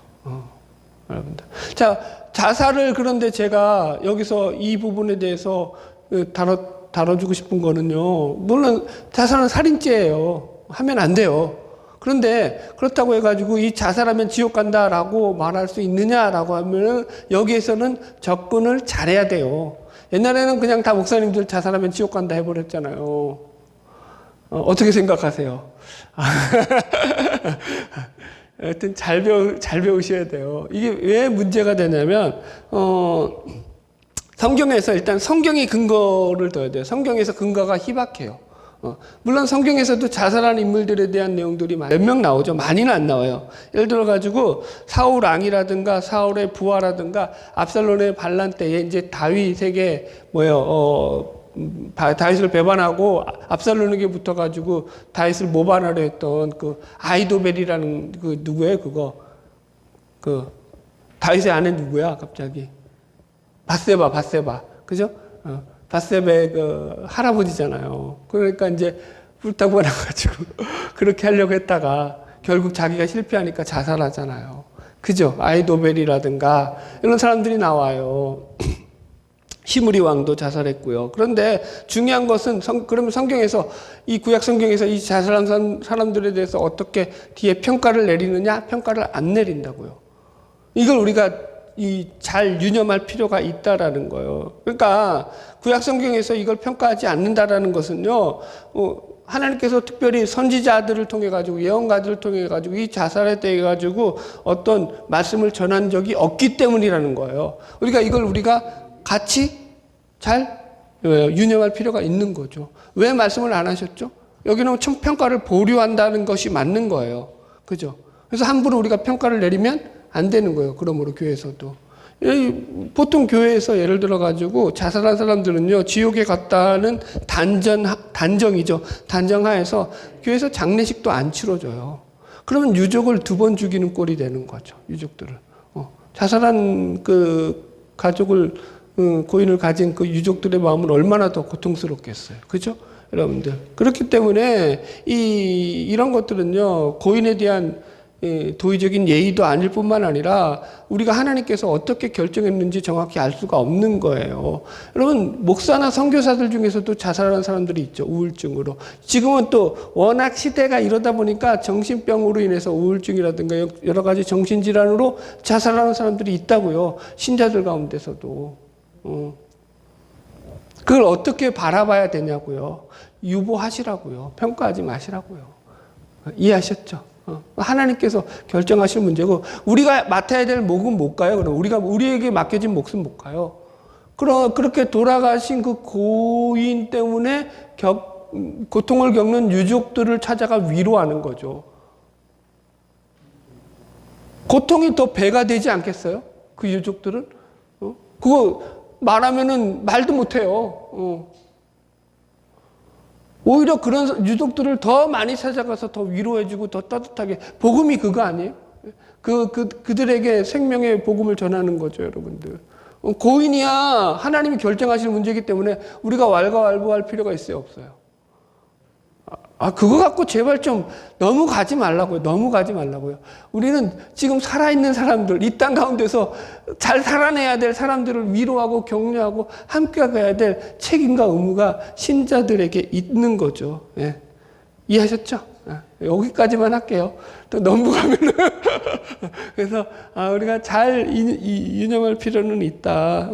여러분들. 자, 자살을 그런데 제가 여기서 이 부분에 대해서 다뤄주고 싶은 거는요. 물론 자살은 살인죄예요. 하면 안 돼요. 그런데 그렇다고 해가지고 이 자살하면 지옥 간다라고 말할 수 있느냐라고 하면은 여기에서는 접근을 잘해야 돼요. 옛날에는 그냥 다 목사님들 자살하면 지옥 간다 해버렸잖아요. 어떻게 생각하세요? 하여튼 잘 배우셔야 돼요. 이게 왜 문제가 되냐면 성경에서 일단 성경이 근거를 둬야 돼요. 성경에서 근거가 희박해요. 물론 성경에서도 자살한 인물들에 대한 내용들이 몇 명 나오죠. 많이는 안 나와요. 예를 들어 가지고 사울 왕이라든가 사울의 부하라든가 압살롬의 반란 때에 이제 다윗에게 다윗을 배반하고 압살롬에게 붙어 가지고 다윗을 모반하려 했던 그 아이도벨이라는 그 누구예요? 그 다윗의 아내 누구야? 갑자기 바세바 그죠? 바세바의 그 할아버지잖아요. 그러니까 이제 뿔따구가 나가지고 그렇게 하려고 했다가 결국 자기가 실패하니까 자살하잖아요. 그죠? 아이도벨이라든가 이런 사람들이 나와요. 시므리 왕도 자살했고요. 그런데 중요한 것은 그러면 성경에서 이 구약 성경에서 이 자살한 사람들에 대해서 어떻게 뒤에 평가를 내리느냐? 평가를 안 내린다고요. 이걸 우리가 잘 유념할 필요가 있다라는 거예요. 그러니까 구약 성경에서 이걸 평가하지 않는다라는 것은요. 하나님께서 특별히 선지자들을 통해 가지고 예언가들을 통해 가지고 이 자살에 대해 가지고 어떤 말씀을 전한 적이 없기 때문이라는 거예요. 우리가 같이 잘 유념할 필요가 있는 거죠. 왜 말씀을 안 하셨죠? 여기는 평가를 보류한다는 것이 맞는 거예요. 그죠? 그래서 함부로 우리가 평가를 내리면 안 되는 거예요. 그러므로 교회에서도. 보통 교회에서 예를 들어 가지고 자살한 사람들은요, 지옥에 갔다는 단정이죠. 단정하에서 교회에서 장례식도 안 치러줘요. 그러면 유족을 2번 죽이는 꼴이 되는 거죠. 유족들을. 자살한 그 가족을, 고인을 가진 그 유족들의 마음은 얼마나 더 고통스럽겠어요. 그죠? 여러분들. 그렇기 때문에 이런 것들은요, 고인에 대한 도의적인 예의도 아닐 뿐만 아니라 우리가 하나님께서 어떻게 결정했는지 정확히 알 수가 없는 거예요. 여러분, 목사나 선교사들 중에서도 자살하는 사람들이 있죠. 우울증으로. 지금은 또 워낙 시대가 이러다 보니까 정신병으로 인해서 우울증이라든가 여러 가지 정신질환으로 자살하는 사람들이 있다고요. 신자들 가운데서도. 그걸 어떻게 바라봐야 되냐고요. 유보하시라고요. 평가하지 마시라고요. 이해하셨죠? 하나님께서 결정하실 문제고, 우리가 맡아야 될 몫은 못 가요. 그럼 우리에게 맡겨진 몫은 못 가요. 그렇게 돌아가신 그 고인 때문에 고통을 겪는 유족들을 찾아가 위로하는 거죠. 고통이 더 배가 되지 않겠어요? 그 유족들은? 그거 말하면은 말도 못 해요. 오히려 그런 유족들을 더 많이 찾아가서 더 위로해주고 더 따뜻하게. 복음이 그거 아니에요? 그들에게 생명의 복음을 전하는 거죠, 여러분들. 고인이야 하나님이 결정하실 문제이기 때문에 우리가 왈가왈부할 필요가 있어요, 없어요? 그거 갖고 제발 좀 너무 가지 말라고요. 너무 가지 말라고요. 우리는 지금 살아있는 사람들, 이 땅 가운데서 잘 살아내야 될 사람들을 위로하고 격려하고 함께 가야 될 책임과 의무가 신자들에게 있는 거죠. 예. 이해하셨죠? 여기까지만 할게요. 또 너무 가면은. 그래서, 우리가 잘 유념할 필요는 있다.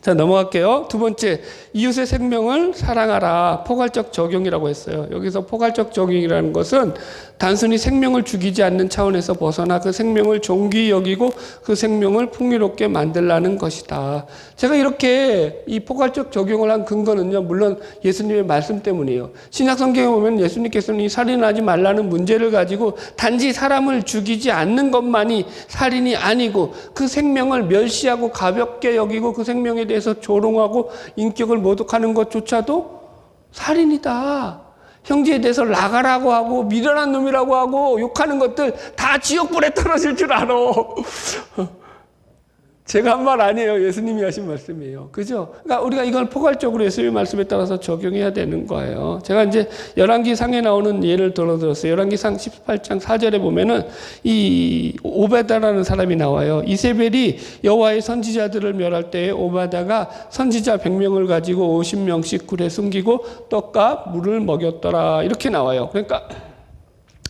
자, 넘어갈게요. 2번째, 이웃의 생명을 사랑하라. 포괄적 적용이라고 했어요. 여기서 포괄적 적용이라는 것은 단순히 생명을 죽이지 않는 차원에서 벗어나 그 생명을 존귀히 여기고 그 생명을 풍요롭게 만들라는 것이다. 제가 이렇게 이 포괄적 적용을 한 근거는요, 물론 예수님의 말씀 때문이에요. 신약 성경에 보면 예수님께서는 이 살인하지 말라는 문제를 가지고 단지 사람을 죽이지 않는 것만이 살인이 아니고 그 생명을 멸시하고 가볍게 여기고 그 생명에 대해서 조롱하고 인격을 모독하는 것조차도 살인이다. 형제에 대해서 나가라고 하고 미련한 놈이라고 하고 욕하는 것들 다 지옥불에 떨어질 줄 알아. 제가 한 말 아니에요. 예수님이 하신 말씀이에요. 그죠? 그러니까 우리가 이걸 포괄적으로 예수님의 말씀에 따라서 적용해야 되는 거예요. 제가 이제 열왕기 상에 나오는 예를 들어드렸어요. 열왕기 상 18장 4절에 보면은 이 오베다라는 사람이 나와요. 이세벨이 여호와의 선지자들을 멸할 때에 오베다가 선지자 100명을 가지고 50명씩 굴에 숨기고 떡과 물을 먹였더라. 이렇게 나와요. 그러니까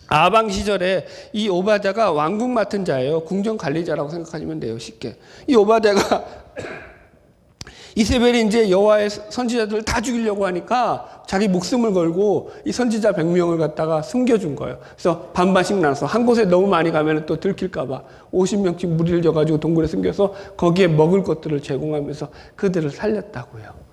아방 시절에 이 오바댜가 왕궁 맡은 자예요. 궁정 관리자라고 생각하시면 돼요. 쉽게. 이 오바댜가 이세벨이 이제 여호와의 선지자들을 다 죽이려고 하니까 자기 목숨을 걸고 이 선지자 100명을 갖다가 숨겨준 거예요. 그래서 반반씩 나눠서 한 곳에 너무 많이 가면 또 들킬까봐 50명씩 무리를 져가지고 동굴에 숨겨서 거기에 먹을 것들을 제공하면서 그들을 살렸다고요.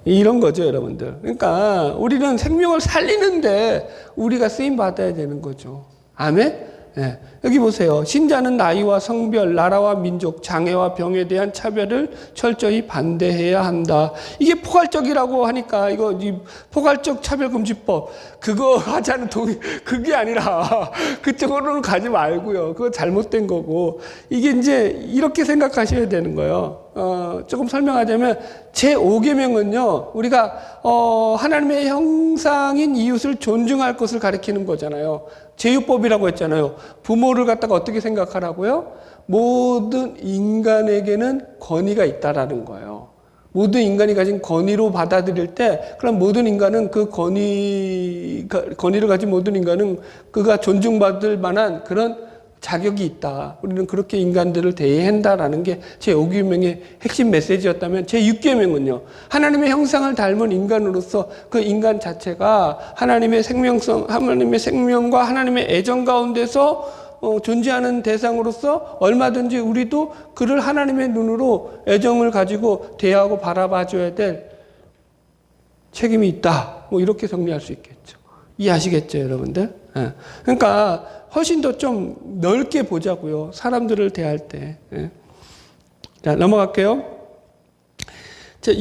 이런 거죠, 여러분들. 그러니까 우리는 생명을 살리는데 우리가 쓰임 받아야 되는 거죠. 아멘? 네. 여기 보세요. 신자는 나이와 성별, 나라와 민족, 장애와 병에 대한 차별을 철저히 반대해야 한다. 이게 포괄적이라고 하니까 이거 이 포괄적 차별금지법 그거 하자는 그게 아니라 그쪽으로는 가지 말고요. 그거 잘못된 거고 이게 이제 이렇게 생각하셔야 되는 거예요. 조금 설명하자면 제5계명은요 우리가 하나님의 형상인 이웃을 존중할 것을 가리키는 거잖아요. 제유법이라고 했잖아요. 부모를 갖다가 어떻게 생각하라고요? 모든 인간에게는 권위가 있다라는 거예요. 모든 인간이 가진 권위로 받아들일 때 그럼 모든 인간은 그 권위를 가진 모든 인간은 그가 존중받을 만한 그런 자격이 있다. 우리는 그렇게 인간들을 대해야 한다라는 게 제5계명의 핵심 메시지였다면 제6계명은요. 하나님의 형상을 닮은 인간으로서 그 인간 자체가 하나님의 생명과 하나님의 애정 가운데서 존재하는 대상으로서 얼마든지 우리도 그를 하나님의 눈으로 애정을 가지고 대하고 바라봐 줘야 될 책임이 있다. 뭐 이렇게 정리할 수 있겠죠. 이해하시겠죠, 여러분들? 예. 그러니까 훨씬 더 좀 넓게 보자고요. 사람들을 대할 때. 예. 자, 넘어갈게요. 자,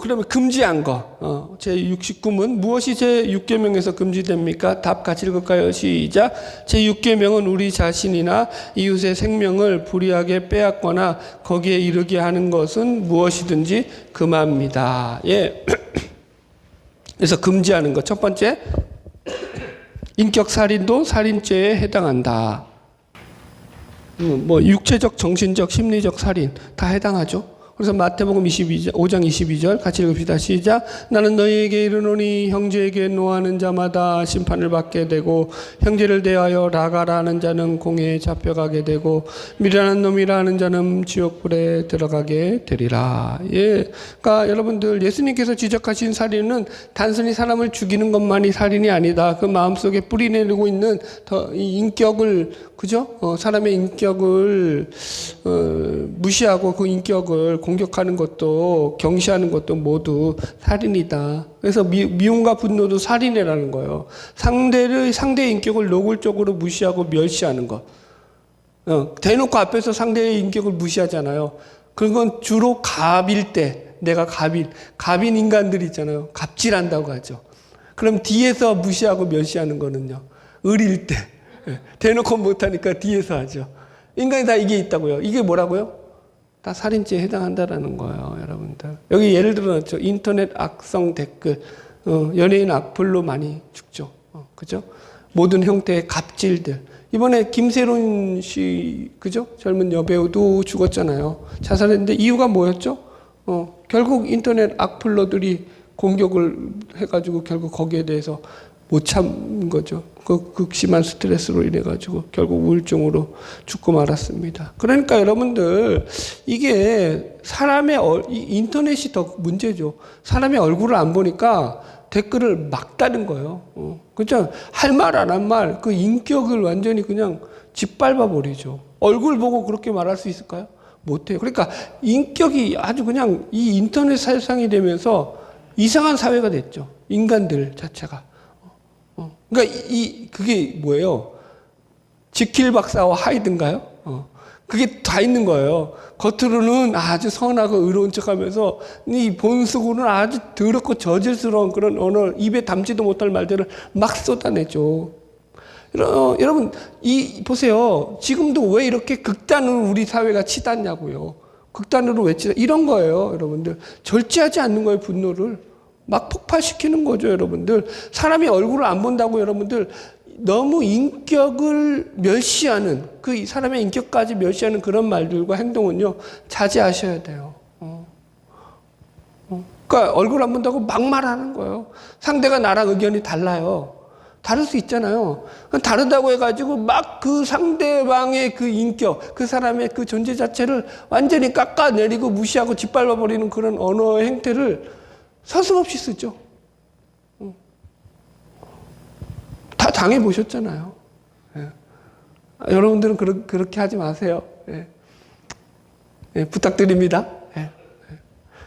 그러면 금지한 거. 제69문 무엇이 제6계명에서 금지됩니까? 답 같이 읽을까요? 시작. 제6계명은 우리 자신이나 이웃의 생명을 불의하게 빼앗거나 거기에 이르게 하는 것은 무엇이든지 금합니다. 예. 그래서 금지하는 것. 첫 번째. 인격 살인도 살인죄에 해당한다. 뭐 육체적, 정신적, 심리적 살인 다 해당하죠. 그래서 마태복음 5장 22절 같이 읽읍시다. 시작. 나는 너희에게 이르노니 형제에게 노하는 자마다 심판을 받게 되고 형제를 대하여 라가라 하는 자는 공회에 잡혀가게 되고 미련한 놈이라 하는 자는 지옥불에 들어가게 되리라. 예. 그러니까 여러분들 예수님께서 지적하신 살인은 단순히 사람을 죽이는 것만이 살인이 아니다. 그 마음속에 뿌리내리고 있는 이 인격을 그죠? 사람의 인격을 무시하고 그 인격을 공격하는 것도 경시하는 것도 모두 살인이다. 그래서 미움과 분노도 살인이라는 거예요. 상대의 인격을 노골적으로 무시하고 멸시하는 것. 대놓고 앞에서 상대의 인격을 무시하잖아요. 그건 주로 갑일 때, 내가 갑인 인간들이 있잖아요. 갑질한다고 하죠. 그럼 뒤에서 무시하고 멸시하는 거는요. 을일 때. 대놓고 못하니까 뒤에서 하죠. 인간이 다 이게 있다고요. 이게 뭐라고요? 다 살인죄에 해당한다라는 거예요, 여러분들. 여기 예를 들어서 인터넷 악성 댓글, 연예인 악플로 많이 죽죠. 그죠? 모든 형태의 갑질들. 이번에 김세론 씨, 그죠? 젊은 여배우도 죽었잖아요. 자살했는데 이유가 뭐였죠? 결국 인터넷 악플러들이 공격을 해가지고 결국 거기에 대해서 못 참은 거죠. 그 극심한 스트레스로 인해가지고 결국 우울증으로 죽고 말았습니다. 그러니까 여러분들 이게 인터넷이 더 문제죠. 사람의 얼굴을 안 보니까 댓글을 막다는 거예요. 그죠? 할 말 안 한 말 그 인격을 완전히 그냥 짓밟아 버리죠. 얼굴 보고 그렇게 말할 수 있을까요? 못해요. 그러니까 인격이 아주 그냥 이 인터넷 세상이 되면서 이상한 사회가 됐죠. 인간들 자체가. 그러니까 그게 뭐예요? 지킬 박사와 하이든가요? 그게 다 있는 거예요. 겉으로는 아주 선하고 의로운 척하면서 이 본속으로는 아주 더럽고 저질스러운 그런 언어, 입에 담지도 못할 말들을 막 쏟아내죠. 여러분, 보세요. 지금도 왜 이렇게 극단으로 우리 사회가 치닫냐고요. 극단으로 왜 치닫? 이런 거예요, 여러분들. 절제하지 않는 거예요, 분노를. 막 폭발시키는 거죠, 여러분들. 사람이 얼굴을 안 본다고 여러분들 너무 인격을 멸시하는 그 사람의 인격까지 멸시하는 그런 말들과 행동은요 자제하셔야 돼요. 그러니까 얼굴 안 본다고 막 말하는 거예요. 상대가 나랑 의견이 달라요. 다를 수 있잖아요. 다르다고 해가지고 막 그 상대방의 그 인격, 그 사람의 그 존재 자체를 완전히 깎아내리고 무시하고 짓밟아버리는 그런 언어 행태를 서슴없이 쓰죠. 다 당해보셨잖아요. 예. 여러분들은 그렇게 하지 마세요. 예. 예, 부탁드립니다. 예.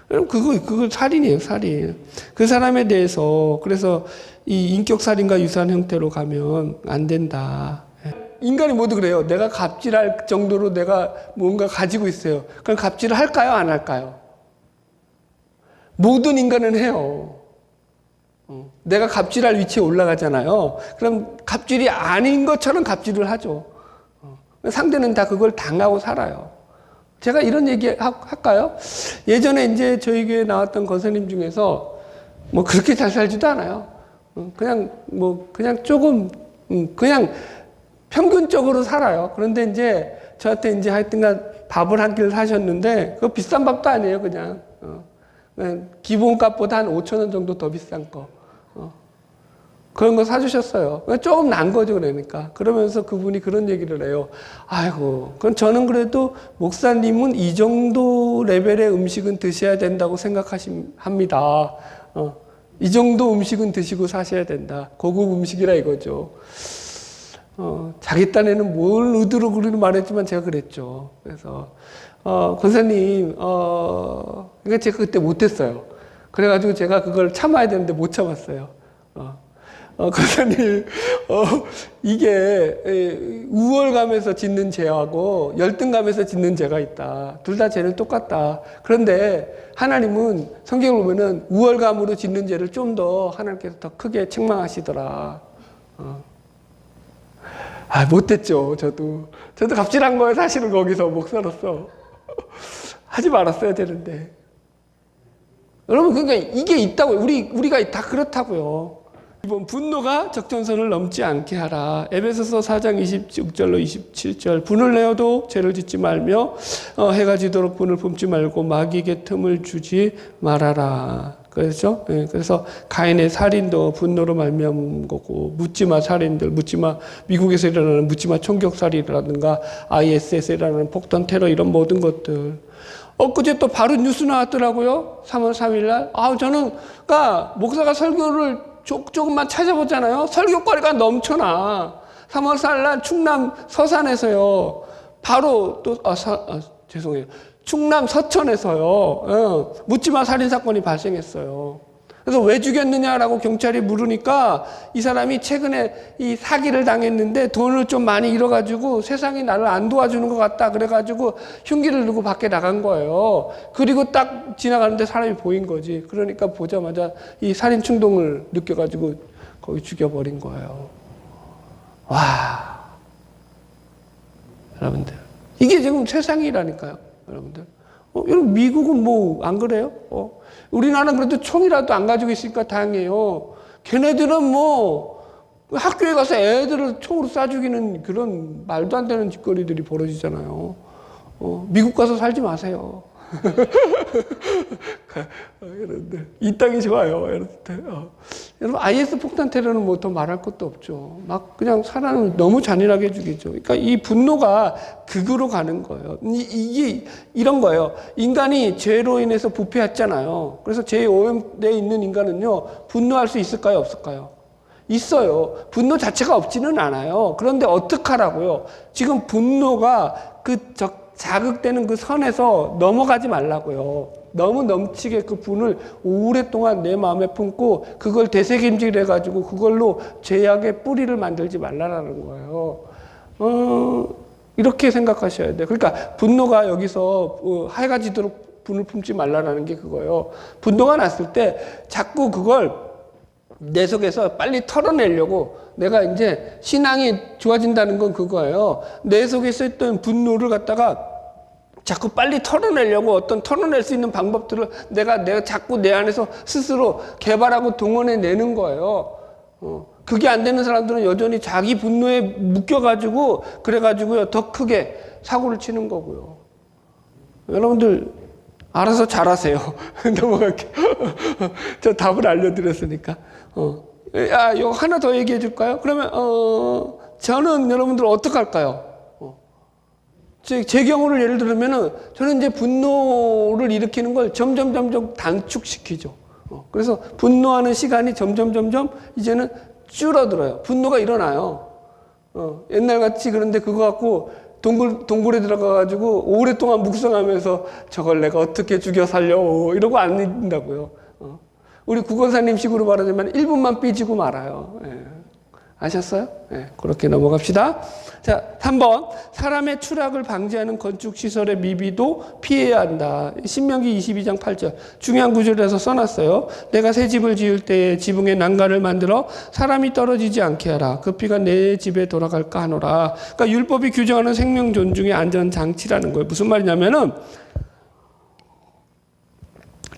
그럼 그거 살인이에요, 살인. 그 사람에 대해서, 그래서 이 인격살인과 유사한 형태로 가면 안 된다. 예. 인간이 모두 그래요. 내가 갑질할 정도로 내가 뭔가 가지고 있어요. 그럼 갑질을 할까요? 안 할까요? 모든 인간은 해요. 내가 갑질할 위치에 올라가잖아요. 그럼 갑질이 아닌 것처럼 갑질을 하죠. 상대는 다 그걸 당하고 살아요. 제가 이런 얘기 할까요? 예전에 이제 저희 교회에 나왔던 권사님 중에서 뭐 그렇게 잘 살지도 않아요. 그냥 조금, 그냥 평균적으로 살아요. 그런데 이제 저한테 이제 하여튼간 밥을 한 끼를 사셨는데, 그거 비싼 밥도 아니에요, 그냥. 기본값보다 한 5천 원 정도 더 비싼 거. 그런 거 사주셨어요. 조금 난 거죠, 그러니까. 그러면서 그분이 그런 얘기를 해요. 아이고, 그럼 저는 그래도 목사님은 이 정도 레벨의 음식은 드셔야 된다고 생각합니다. 이 정도 음식은 드시고 사셔야 된다. 고급 음식이라 이거죠. 자기 딴에는 뭘 의도로 그러는 말했지만 제가 그랬죠. 그래서, 권사님, 그러니까 제가 그때 못했어요. 그래가지고 제가 그걸 참아야 되는데 못 참았어요. 권사님, 이게 우월감에서 짓는 죄하고 열등감에서 짓는 죄가 있다. 둘 다 죄는 똑같다. 그런데 하나님은 성경을 보면은 우월감으로 짓는 죄를 좀 더 하나님께서 더 크게 책망하시더라. 못했죠. 저도 갑질한 거예요. 사실은 거기서 목사로서. 하지 말았어야 되는데. 여러분, 그러니까 이게 있다고, 우리가 다 그렇다고요. 이번 분노가 적정선을 넘지 않게 하라. 에베소서 4장 26절로 27절. 분을 내어도 죄를 짓지 말며 해가 지도록 분을 품지 말고 마귀에게 틈을 주지 말아라. 그렇죠? 그래서 가인의 살인도 분노로 말미암은 거고, 묻지마 살인들, 묻지마 미국에서 일어나는 묻지마 총격살이라든가 ISS에 일어나는 폭탄 테러 이런 모든 것들. 엊그제 또 바로 뉴스 나왔더라고요. 3월 3일 날. 저는 목사가 설교를 조금만 찾아보잖아요. 설교거리가 넘쳐나. 3월 4일 날 충남 서산에서요. 바로 또 죄송해요. 충남 서천에서요. 묻지마 살인사건이 발생했어요. 그래서 왜 죽였느냐라고 경찰이 물으니까 이 사람이 최근에 이 사기를 당했는데 돈을 좀 많이 잃어가지고 세상이 나를 안 도와주는 것 같다. 그래가지고 흉기를 들고 밖에 나간 거예요. 그리고 딱 지나가는데 사람이 보인 거지. 그러니까 보자마자 이 살인 충동을 느껴가지고 거기 죽여버린 거예요. 와. 여러분들. 이게 지금 세상이라니까요. 여러분들. 여러분, 미국은 뭐 안 그래요? 우리나라는 그래도 총이라도 안 가지고 있으니까 다행이에요. 걔네들은 뭐 학교에 가서 애들을 총으로 쏴 죽이는 그런 말도 안 되는 짓거리들이 벌어지잖아요. 미국 가서 살지 마세요. 여러분들, 이 땅이 좋아요. 여러분, IS 폭탄 테러는 뭐 더 말할 것도 없죠. 막 그냥 사람을 너무 잔인하게 죽이죠. 그러니까 이 분노가 극으로 가는 거예요. 이게 이런 거예요. 인간이 죄로 인해서 부패했잖아요. 그래서 죄에 오염되어 있는 인간은요, 분노할 수 있을까요? 없을까요? 있어요. 분노 자체가 없지는 않아요. 그런데 어떡하라고요? 지금 분노가 자극되는 그 선에서 넘어가지 말라고요. 너무 넘치게 그 분을 오랫동안 내 마음에 품고 그걸 되새김질 해가지고 그걸로 죄악의 뿌리를 만들지 말라라는 거예요. 이렇게 생각하셔야 돼요. 그러니까 분노가 여기서 해가 지도록 분을 품지 말라라는 게 그거예요. 분노가 났을 때 자꾸 그걸 내 속에서 빨리 털어내려고 내가 이제 신앙이 좋아진다는 건 그거예요. 내 속에 있었던 분노를 갖다가 자꾸 빨리 털어내려고 어떤 털어낼 수 있는 방법들을 내가 자꾸 내 안에서 스스로 개발하고 동원해내는 거예요. 그게 안 되는 사람들은 여전히 자기 분노에 묶여가지고 그래가지고요 더 크게 사고를 치는 거고요. 여러분들 알아서 잘하세요. 넘어갈게요. 저 답을 알려드렸으니까. 이거 하나 더 얘기해 줄까요? 그러면 저는 여러분들 어떡할까요? 제 경우를 예를 들면은 저는 이제 분노를 일으키는 걸 점점 단축시키죠. 그래서 분노하는 시간이 점점 이제는 줄어들어요. 분노가 일어나요. 옛날 같이 그런데 그거 갖고 동굴에 들어가가지고 오랫동안 묵상하면서 저걸 내가 어떻게 죽여 살려 이러고 안 된다고요. 우리 구건사님 식으로 말하자면 1분만 삐지고 말아요. 예. 아셨어요? 네, 그렇게 넘어갑시다. 자, 3번. 사람의 추락을 방지하는 건축시설의 미비도 피해야 한다. 신명기 22장 8절. 중요한 구절에서 써놨어요. 내가 새 집을 지을 때에 지붕에 난간을 만들어 사람이 떨어지지 않게 하라. 그 피가 내 집에 돌아갈까 하노라. 그러니까 율법이 규정하는 생명 존중의 안전장치라는 거예요. 무슨 말이냐면은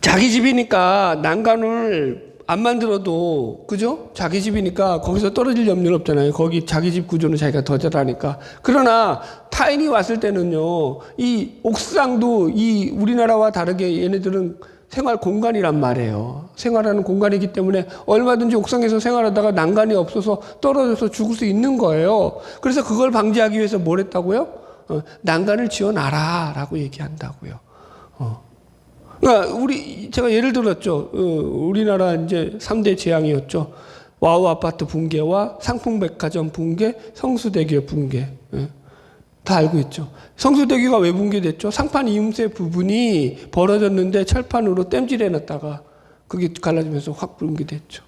자기 집이니까 난간을 안 만들어도, 그죠? 자기 집이니까 거기서 떨어질 염려는 없잖아요. 거기 자기 집 구조는 자기가 더 잘하니까. 그러나 타인이 왔을 때는요, 이 옥상도 이 우리나라와 다르게 얘네들은 생활 공간이란 말이에요. 생활하는 공간이기 때문에 얼마든지 옥상에서 생활하다가 난간이 없어서 떨어져서 죽을 수 있는 거예요. 그래서 그걸 방지하기 위해서 뭘 했다고요? 난간을 지어놔라 라고 얘기한다고요. 그러니까 제가 예를 들었죠. 우리나라 이제 3대 재앙이었죠. 와우 아파트 붕괴와 상풍백화점 붕괴, 성수대교 붕괴. 예. 다 알고 있죠. 성수대교가 왜 붕괴됐죠? 상판 이음새 부분이 벌어졌는데 철판으로 땜질해놨다가 그게 갈라지면서 확 붕괴됐죠.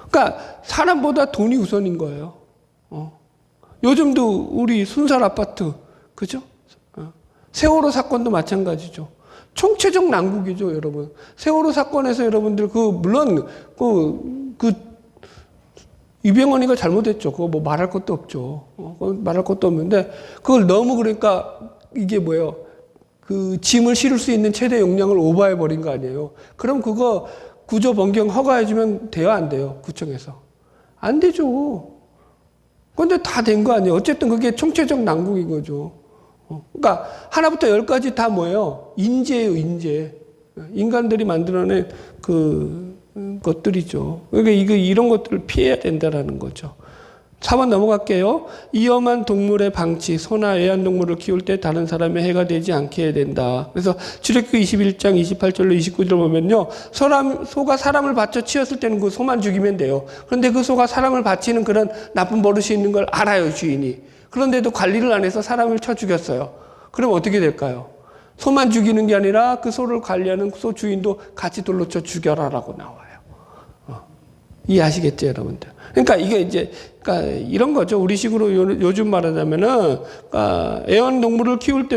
그러니까 사람보다 돈이 우선인 거예요. 요즘도 우리 순살 아파트, 그죠? 세월호 사건도 마찬가지죠. 총체적 난국이죠, 여러분. 세월호 사건에서 여러분들 물론 이병헌이가 잘못했죠. 그거 뭐 말할 것도 없죠. 말할 것도 없는데 그걸 너무 그러니까 이게 뭐예요? 그 짐을 실을 수 있는 최대 용량을 오버해 버린 거 아니에요. 그럼 그거 구조 변경 허가해주면 돼요, 안 돼요? 구청에서 안 되죠. 근데 다 된 거 아니에요. 어쨌든 그게 총체적 난국인 거죠. 그러니까 하나부터 열까지 다 뭐예요? 인재예요, 인재. 인간들이 만들어낸 것들이죠. 그러니까 이런 것들을 피해야 된다라는 거죠. 4번 넘어갈게요. 위험한 동물의 방치, 소나 애완동물을 키울 때 다른 사람의 해가 되지 않게 해야 된다. 그래서 출애굽기 21장 28절로 29절 보면요. 소가 사람을 바쳐 치었을 때는 그 소만 죽이면 돼요. 그런데 그 소가 사람을 바치는 그런 나쁜 버릇이 있는 걸 알아요, 주인이. 그런데도 관리를 안 해서 사람을 쳐 죽였어요. 그럼 어떻게 될까요? 소만 죽이는 게 아니라 그 소를 관리하는 소 주인도 같이 돌로 쳐 죽여라라고 나와요. 이해하시겠죠, 여러분들? 그러니까 이게 이제, 그러니까 이런 거죠. 우리식으로 요즘 말하자면은, 그러니까 애완동물을 키울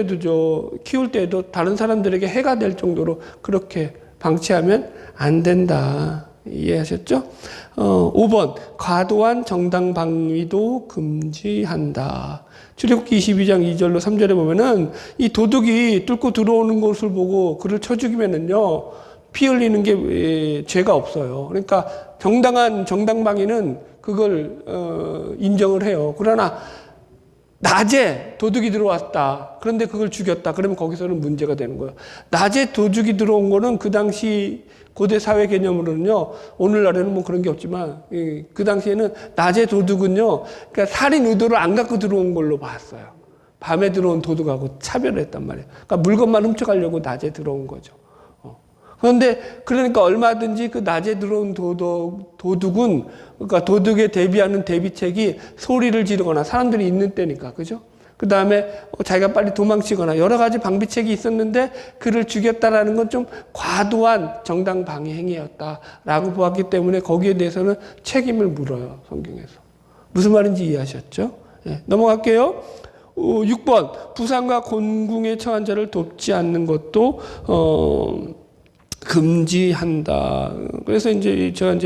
때도 다른 사람들에게 해가 될 정도로 그렇게 방치하면 안 된다. 이해하셨죠? 5번. 과도한 정당 방위도 금지한다. 출애굽기 22장 2절로 3절에 보면은 이 도둑이 뚫고 들어오는 것을 보고 그를 쳐 죽이면은요, 피 흘리는 게 죄가 없어요. 그러니까 정당 방위는 그걸 인정을 해요. 그러나 낮에 도둑이 들어왔다. 그런데 그걸 죽였다. 그러면 거기서는 문제가 되는 거예요. 낮에 도둑이 들어온 거는 그 당시 고대 사회 개념으로는요, 오늘날에는 뭐 그런 게 없지만, 그 당시에는 낮에 도둑은요, 그러니까 살인 의도를 안 갖고 들어온 걸로 봤어요. 밤에 들어온 도둑하고 차별을 했단 말이에요. 그러니까 물건만 훔쳐가려고 낮에 들어온 거죠. 그런데 그러니까 얼마든지 그 낮에 들어온 도둑은 그러니까 도둑에 대비하는 대비책이 소리를 지르거나 사람들이 있는 때니까, 그죠? 그 다음에 자기가 빨리 도망치거나 여러 가지 방비책이 있었는데 그를 죽였다라는 건 좀 과도한 정당 방위 행위였다라고 보았기 때문에 거기에 대해서는 책임을 물어요, 성경에서. 무슨 말인지 이해하셨죠? 네, 넘어갈게요. 6번. 부상과 곤궁에 처한 자를 돕지 않는 것도 금지한다. 그래서 제가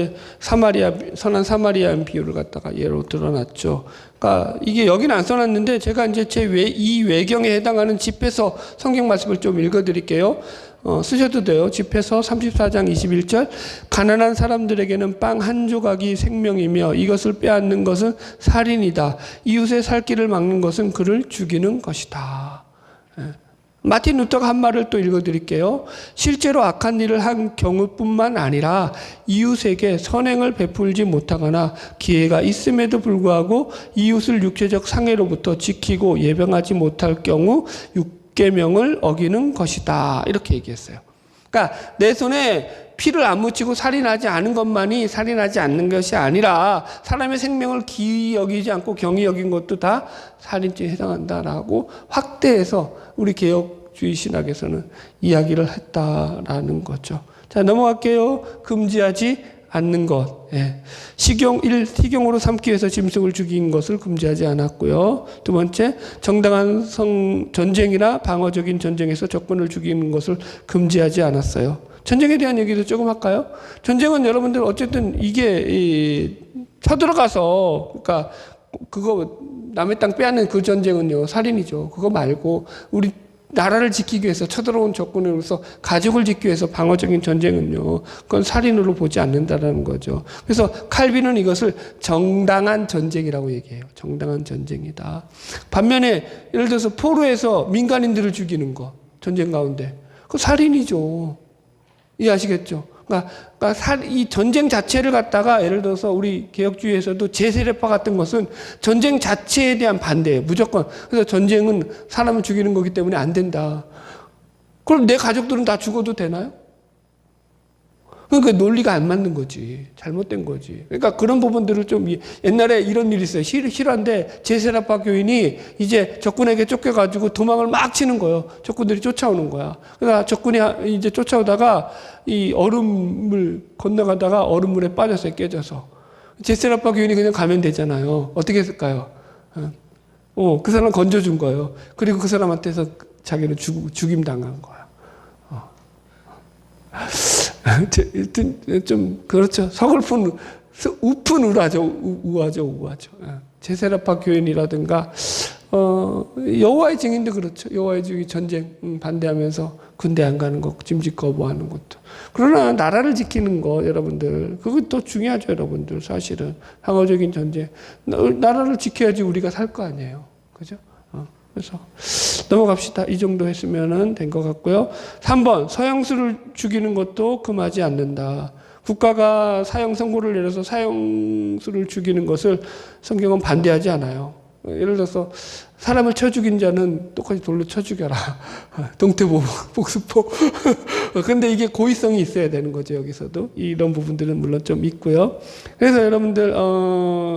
선한 사마리아인 비유를 갖다가 예로 들어놨죠. 그러니까 이게 여기는 안 써놨는데 제가 이 외경에 해당하는 집회서 성경 말씀을 좀 읽어드릴게요. 쓰셔도 돼요. 집회서 34장 21절. 가난한 사람들에게는 빵 한 조각이 생명이며 이것을 빼앗는 것은 살인이다. 이웃의 살 길을 막는 것은 그를 죽이는 것이다. 마틴 루터가 한 말을 또 읽어드릴게요. 실제로 악한 일을 한 경우뿐만 아니라 이웃에게 선행을 베풀지 못하거나 기회가 있음에도 불구하고 이웃을 육체적 상해로부터 지키고 예방하지 못할 경우 육계명을 어기는 것이다. 이렇게 얘기했어요. 그러니까 내 손에 피를 안 묻히고 살인하지 않은 것만이 살인하지 않는 것이 아니라 사람의 생명을 기이 여기지 않고 경이 여긴 것도 다 살인죄에 해당한다라고 확대해서 우리 개혁주의 신학에서는 이야기를 했다라는 거죠. 자, 넘어갈게요. 금지하지 않는 것. 예. 식용으로 삼기 위해서 짐승을 죽인 것을 금지하지 않았고요. 두 번째, 정당한 전쟁이나 방어적인 전쟁에서 적군을 죽이는 것을 금지하지 않았어요. 전쟁에 대한 얘기도 조금 할까요? 전쟁은 여러분들 어쨌든 이게 쳐들어가서, 그러니까 그거 남의 땅 빼앗는 그 전쟁은요, 살인이죠. 그거 말고 우리 나라를 지키기 위해서 쳐들어온 적군으로서 가족을 지키기 위해서 방어적인 전쟁은요, 그건 살인으로 보지 않는다라는 거죠. 그래서 칼빈은 이것을 정당한 전쟁이라고 얘기해요. 정당한 전쟁이다. 반면에 예를 들어서 포로에서 민간인들을 죽이는 거, 전쟁 가운데, 그거 살인이죠. 이해하시겠죠? 그러니까 이 전쟁 자체를 갖다가 예를 들어서 우리 개혁주의에서도 제세례파 같은 것은 전쟁 자체에 대한 반대예요. 무조건. 그래서 전쟁은 사람을 죽이는 거기 때문에 안 된다. 그럼 내 가족들은 다 죽어도 되나요? 그러니까 논리가 안 맞는 거지. 잘못된 거지. 그러니까 그런 부분들을 좀 옛날에 이런 일이 있어요. 실화인데 제세례파 교인이 이제 적군에게 쫓겨가지고 도망을 막 치는 거예요. 적군들이 쫓아오는 거야. 그러니까 적군이 이제 쫓아오다가 이 얼음을 건너가다가 얼음물에 빠졌어요. 깨져서. 제세례파 교인이 그냥 가면 되잖아요. 어떻게 했을까요? 그 사람 건져준 거예요. 그리고 그 사람한테서 자기는 죽임 당한 거야. 좀 그렇죠. 서글픈 우하죠. 제세례파 교인이라든가 여호와의 증인도 그렇죠. 여호와의 증인 전쟁 반대하면서 군대 안 가는 거, 짐짓 거부하는 것도. 그러나 나라를 지키는 거 여러분들 그것도 중요하죠. 여러분들 사실은 방어적인 전쟁 나라를 지켜야지 우리가 살 거 아니에요. 그죠? 그래서 넘어갑시다. 이 정도 했으면 된 것 같고요. 3번 서형수를 죽이는 것도 금하지 않는다. 국가가 사형 선고를 내려서 사형수를 죽이는 것을 성경은 반대하지 않아요. 예를 들어서 사람을 쳐 죽인 자는 똑같이 돌로 쳐 죽여라. 동태복수포. 근데 이게 고의성이 있어야 되는 거죠. 여기서도 이런 부분들은 물론 좀 있고요. 그래서 여러분들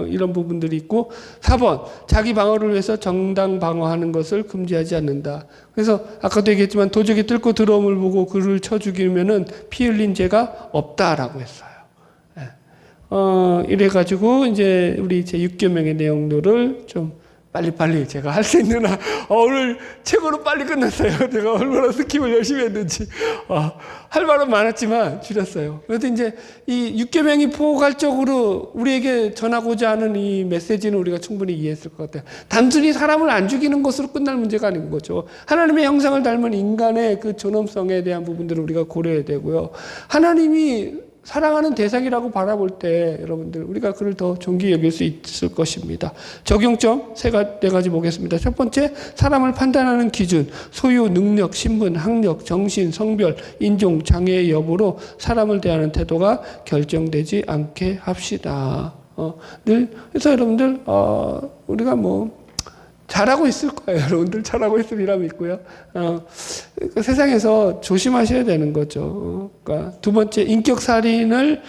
이런 부분들이 있고 4번 자기 방어를 위해서 정당 방어하는 것을 금지하지 않는다. 그래서 아까도 얘기했지만 도적이 뚫고 들어옴을 보고 그를 쳐 죽이면은 피 흘린 죄가 없다라고 했어요. 이래가지고 이제 우리 제 6계명의 내용들을 좀 빨리빨리 제가 할 수 있는 오늘 최고로 빨리 끝났어요. 제가 얼마나 스킵을 열심히 했는지 할 말은 많았지만 줄였어요. 그래도 이제 이 6계명이 포괄적으로 우리에게 전하고자 하는 이 메시지는 우리가 충분히 이해했을 것 같아요. 단순히 사람을 안 죽이는 것으로 끝날 문제가 아닌 거죠. 하나님의 형상을 닮은 인간의 그 존엄성에 대한 부분들을 우리가 고려해야 되고요. 하나님이 사랑하는 대상이라고 바라볼 때 여러분들 우리가 그를 더 존귀히 여길 수 있을 것입니다. 적용점 네 가지 보겠습니다. 첫 번째, 사람을 판단하는 기준, 소유, 능력, 신분, 학력, 정신, 성별, 인종, 장애의 여부로 사람을 대하는 태도가 결정되지 않게 합시다. 그래서 여러분들 우리가 잘하고 있을 거예요. 여러분들 잘하고 있을 이람이 있고요. 그 세상에서 조심하셔야 되는 거죠. 그러니까 두 번째, 인격살인을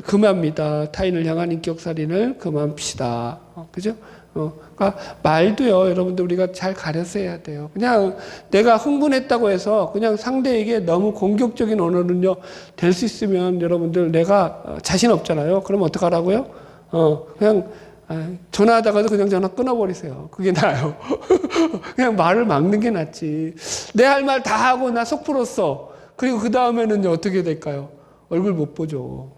금합니다. 타인을 향한 인격살인을 금합시다. 그죠? 그러니까 말도요, 여러분들 우리가 잘 가려서 해야 돼요. 그냥 내가 흥분했다고 해서 그냥 상대에게 너무 공격적인 언어는요, 될 수 있으면 여러분들 내가 자신 없잖아요. 그럼 어떡하라고요? 그냥 전화하다가도 그냥 전화 끊어버리세요. 그게 나아요. 그냥 말을 막는 게 낫지. 내 할 말 다 하고 나 속 풀었어. 그리고 그 다음에는 어떻게 될까요? 얼굴 못 보죠.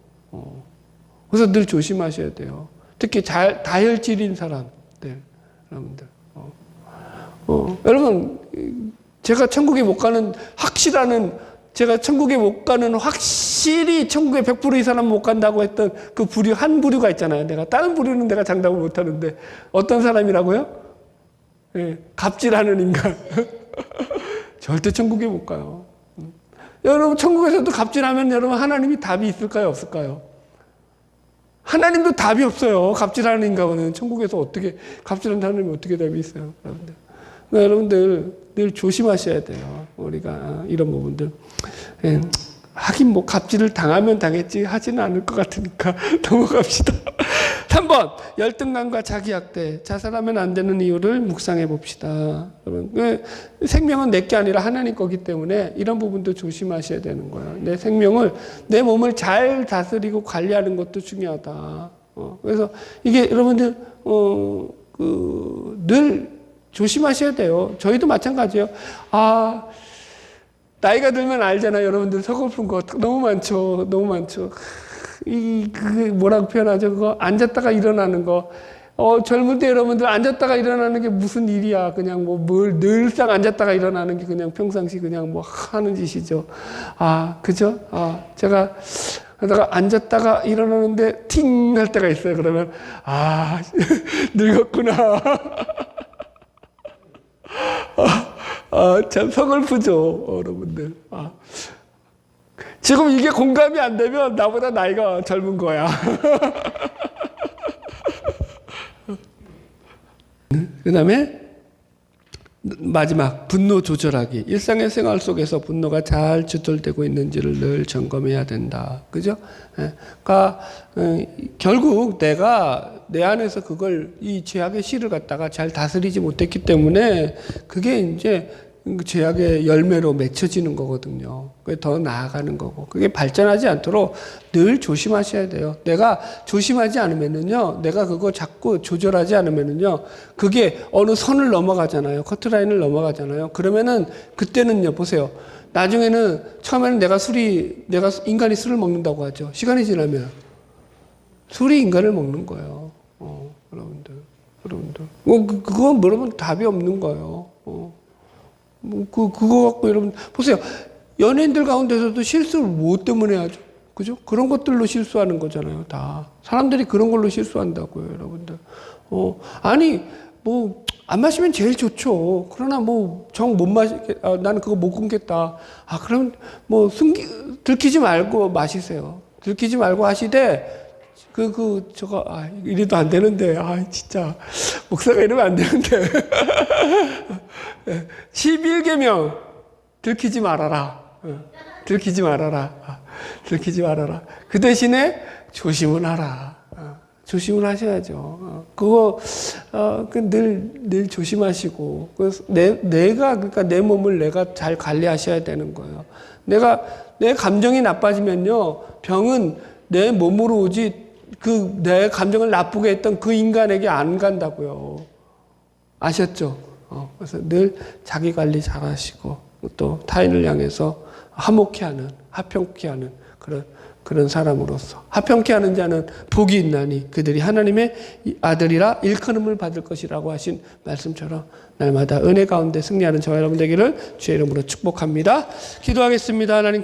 그래서 늘 조심하셔야 돼요. 특히 다혈질인 사람들, 여러분들. 여러분, 제가 천국에 못 가는 확실히 천국에 100% 이 사람 못 간다고 했던 그 부류, 한 부류가 있잖아요. 다른 부류는 내가 장담을 못 하는데, 어떤 사람이라고요? 갑질하는 인간. 절대 천국에 못 가요. 여러분, 천국에서도 갑질하면 여러분, 하나님이 답이 있을까요? 없을까요? 하나님도 답이 없어요. 갑질하는 인간은 천국에서 어떻게, 갑질하는 하나님이 어떻게 답이 있어요? 여러분들. 그러니까 여러분들, 늘 조심하셔야 돼요. 우리가 이런 부분들. 하긴 갑질을 당하면 당했지 하지는 않을 것 같으니까 넘어갑시다. 3번 열등감과 자기학대, 자살하면 안 되는 이유를 묵상해 봅시다. 여러분, 생명은 내 게 아니라 하나님 거기 때문에 이런 부분도 조심하셔야 되는 거예요. 내 생명을, 내 몸을 잘 다스리고 관리하는 것도 중요하다. 그래서 이게 여러분들 늘 조심하셔야 돼요. 저희도 마찬가지예요. 나이가 들면 알잖아요. 여러분들 서글픈 거 너무 많죠. 너무 많죠. 뭐라고 표현하죠? 그거 앉았다가 일어나는 거. 젊을 때 여러분들 앉았다가 일어나는 게 무슨 일이야. 그냥 늘상 앉았다가 일어나는 게 그냥 평상시 그냥 하는 짓이죠. 그죠? 제가 그러다가 앉았다가 일어나는데 팅 할 때가 있어요. 그러면 늙었구나. 참 서글프죠, 여러분들. 지금 이게 공감이 안 되면 나보다 나이가 젊은 거야. 그 다음에 마지막 분노 조절하기. 일상의 생활 속에서 분노가 잘 조절되고 있는지를 늘 점검해야 된다. 그죠? 그러니까 결국 내가 내 안에서 이 죄악의 씨를 갖다가 잘 다스리지 못했기 때문에 그게 이제 죄악의 열매로 맺혀지는 거거든요. 그게 더 나아가는 거고. 그게 발전하지 않도록 늘 조심하셔야 돼요. 내가 조심하지 않으면은요, 내가 그거 자꾸 조절하지 않으면은요, 그게 어느 선을 넘어가잖아요. 커트라인을 넘어가잖아요. 그러면은, 그때는요, 보세요. 나중에는, 처음에는 내가 인간이 술을 먹는다고 하죠. 시간이 지나면. 술이 인간을 먹는 거예요. 여러분들. 그건 뭐라면 답이 없는 거예요. 그거 갖고 여러분, 보세요. 연예인들 가운데서도 실수를 뭐 때문에 하죠? 그죠? 그런 것들로 실수하는 거잖아요, 다. 사람들이 그런 걸로 실수한다고요, 여러분들. 안 마시면 제일 좋죠. 그러나 정 못 나는 그거 못 끊겠다. 그럼 들키지 말고 마시세요. 들키지 말고 하시되, 이래도 안 되는데, 진짜, 목사가 이러면 안 되는데. 11계명, 들키지 말아라. 들키지 말아라. 들키지 말아라. 그 대신에 조심은 하라. 조심을 하셔야죠. 늘 조심하시고. 그러니까 내 몸을 내가 잘 관리하셔야 되는 거예요. 내 감정이 나빠지면요, 병은 내 몸으로 오지, 내 감정을 나쁘게 했던 그 인간에게 안 간다고요. 아셨죠? 그래서 늘 자기 관리 잘 하시고, 또 타인을 향해서 화목케 하는, 화평케 하는 그런 사람으로서. 화평케 하는 자는 복이 있나니 그들이 하나님의 아들이라 일컬음을 받을 것이라고 하신 말씀처럼 날마다 은혜 가운데 승리하는 저와 여러분 되기를 주의 이름으로 축복합니다. 기도하겠습니다. 하나님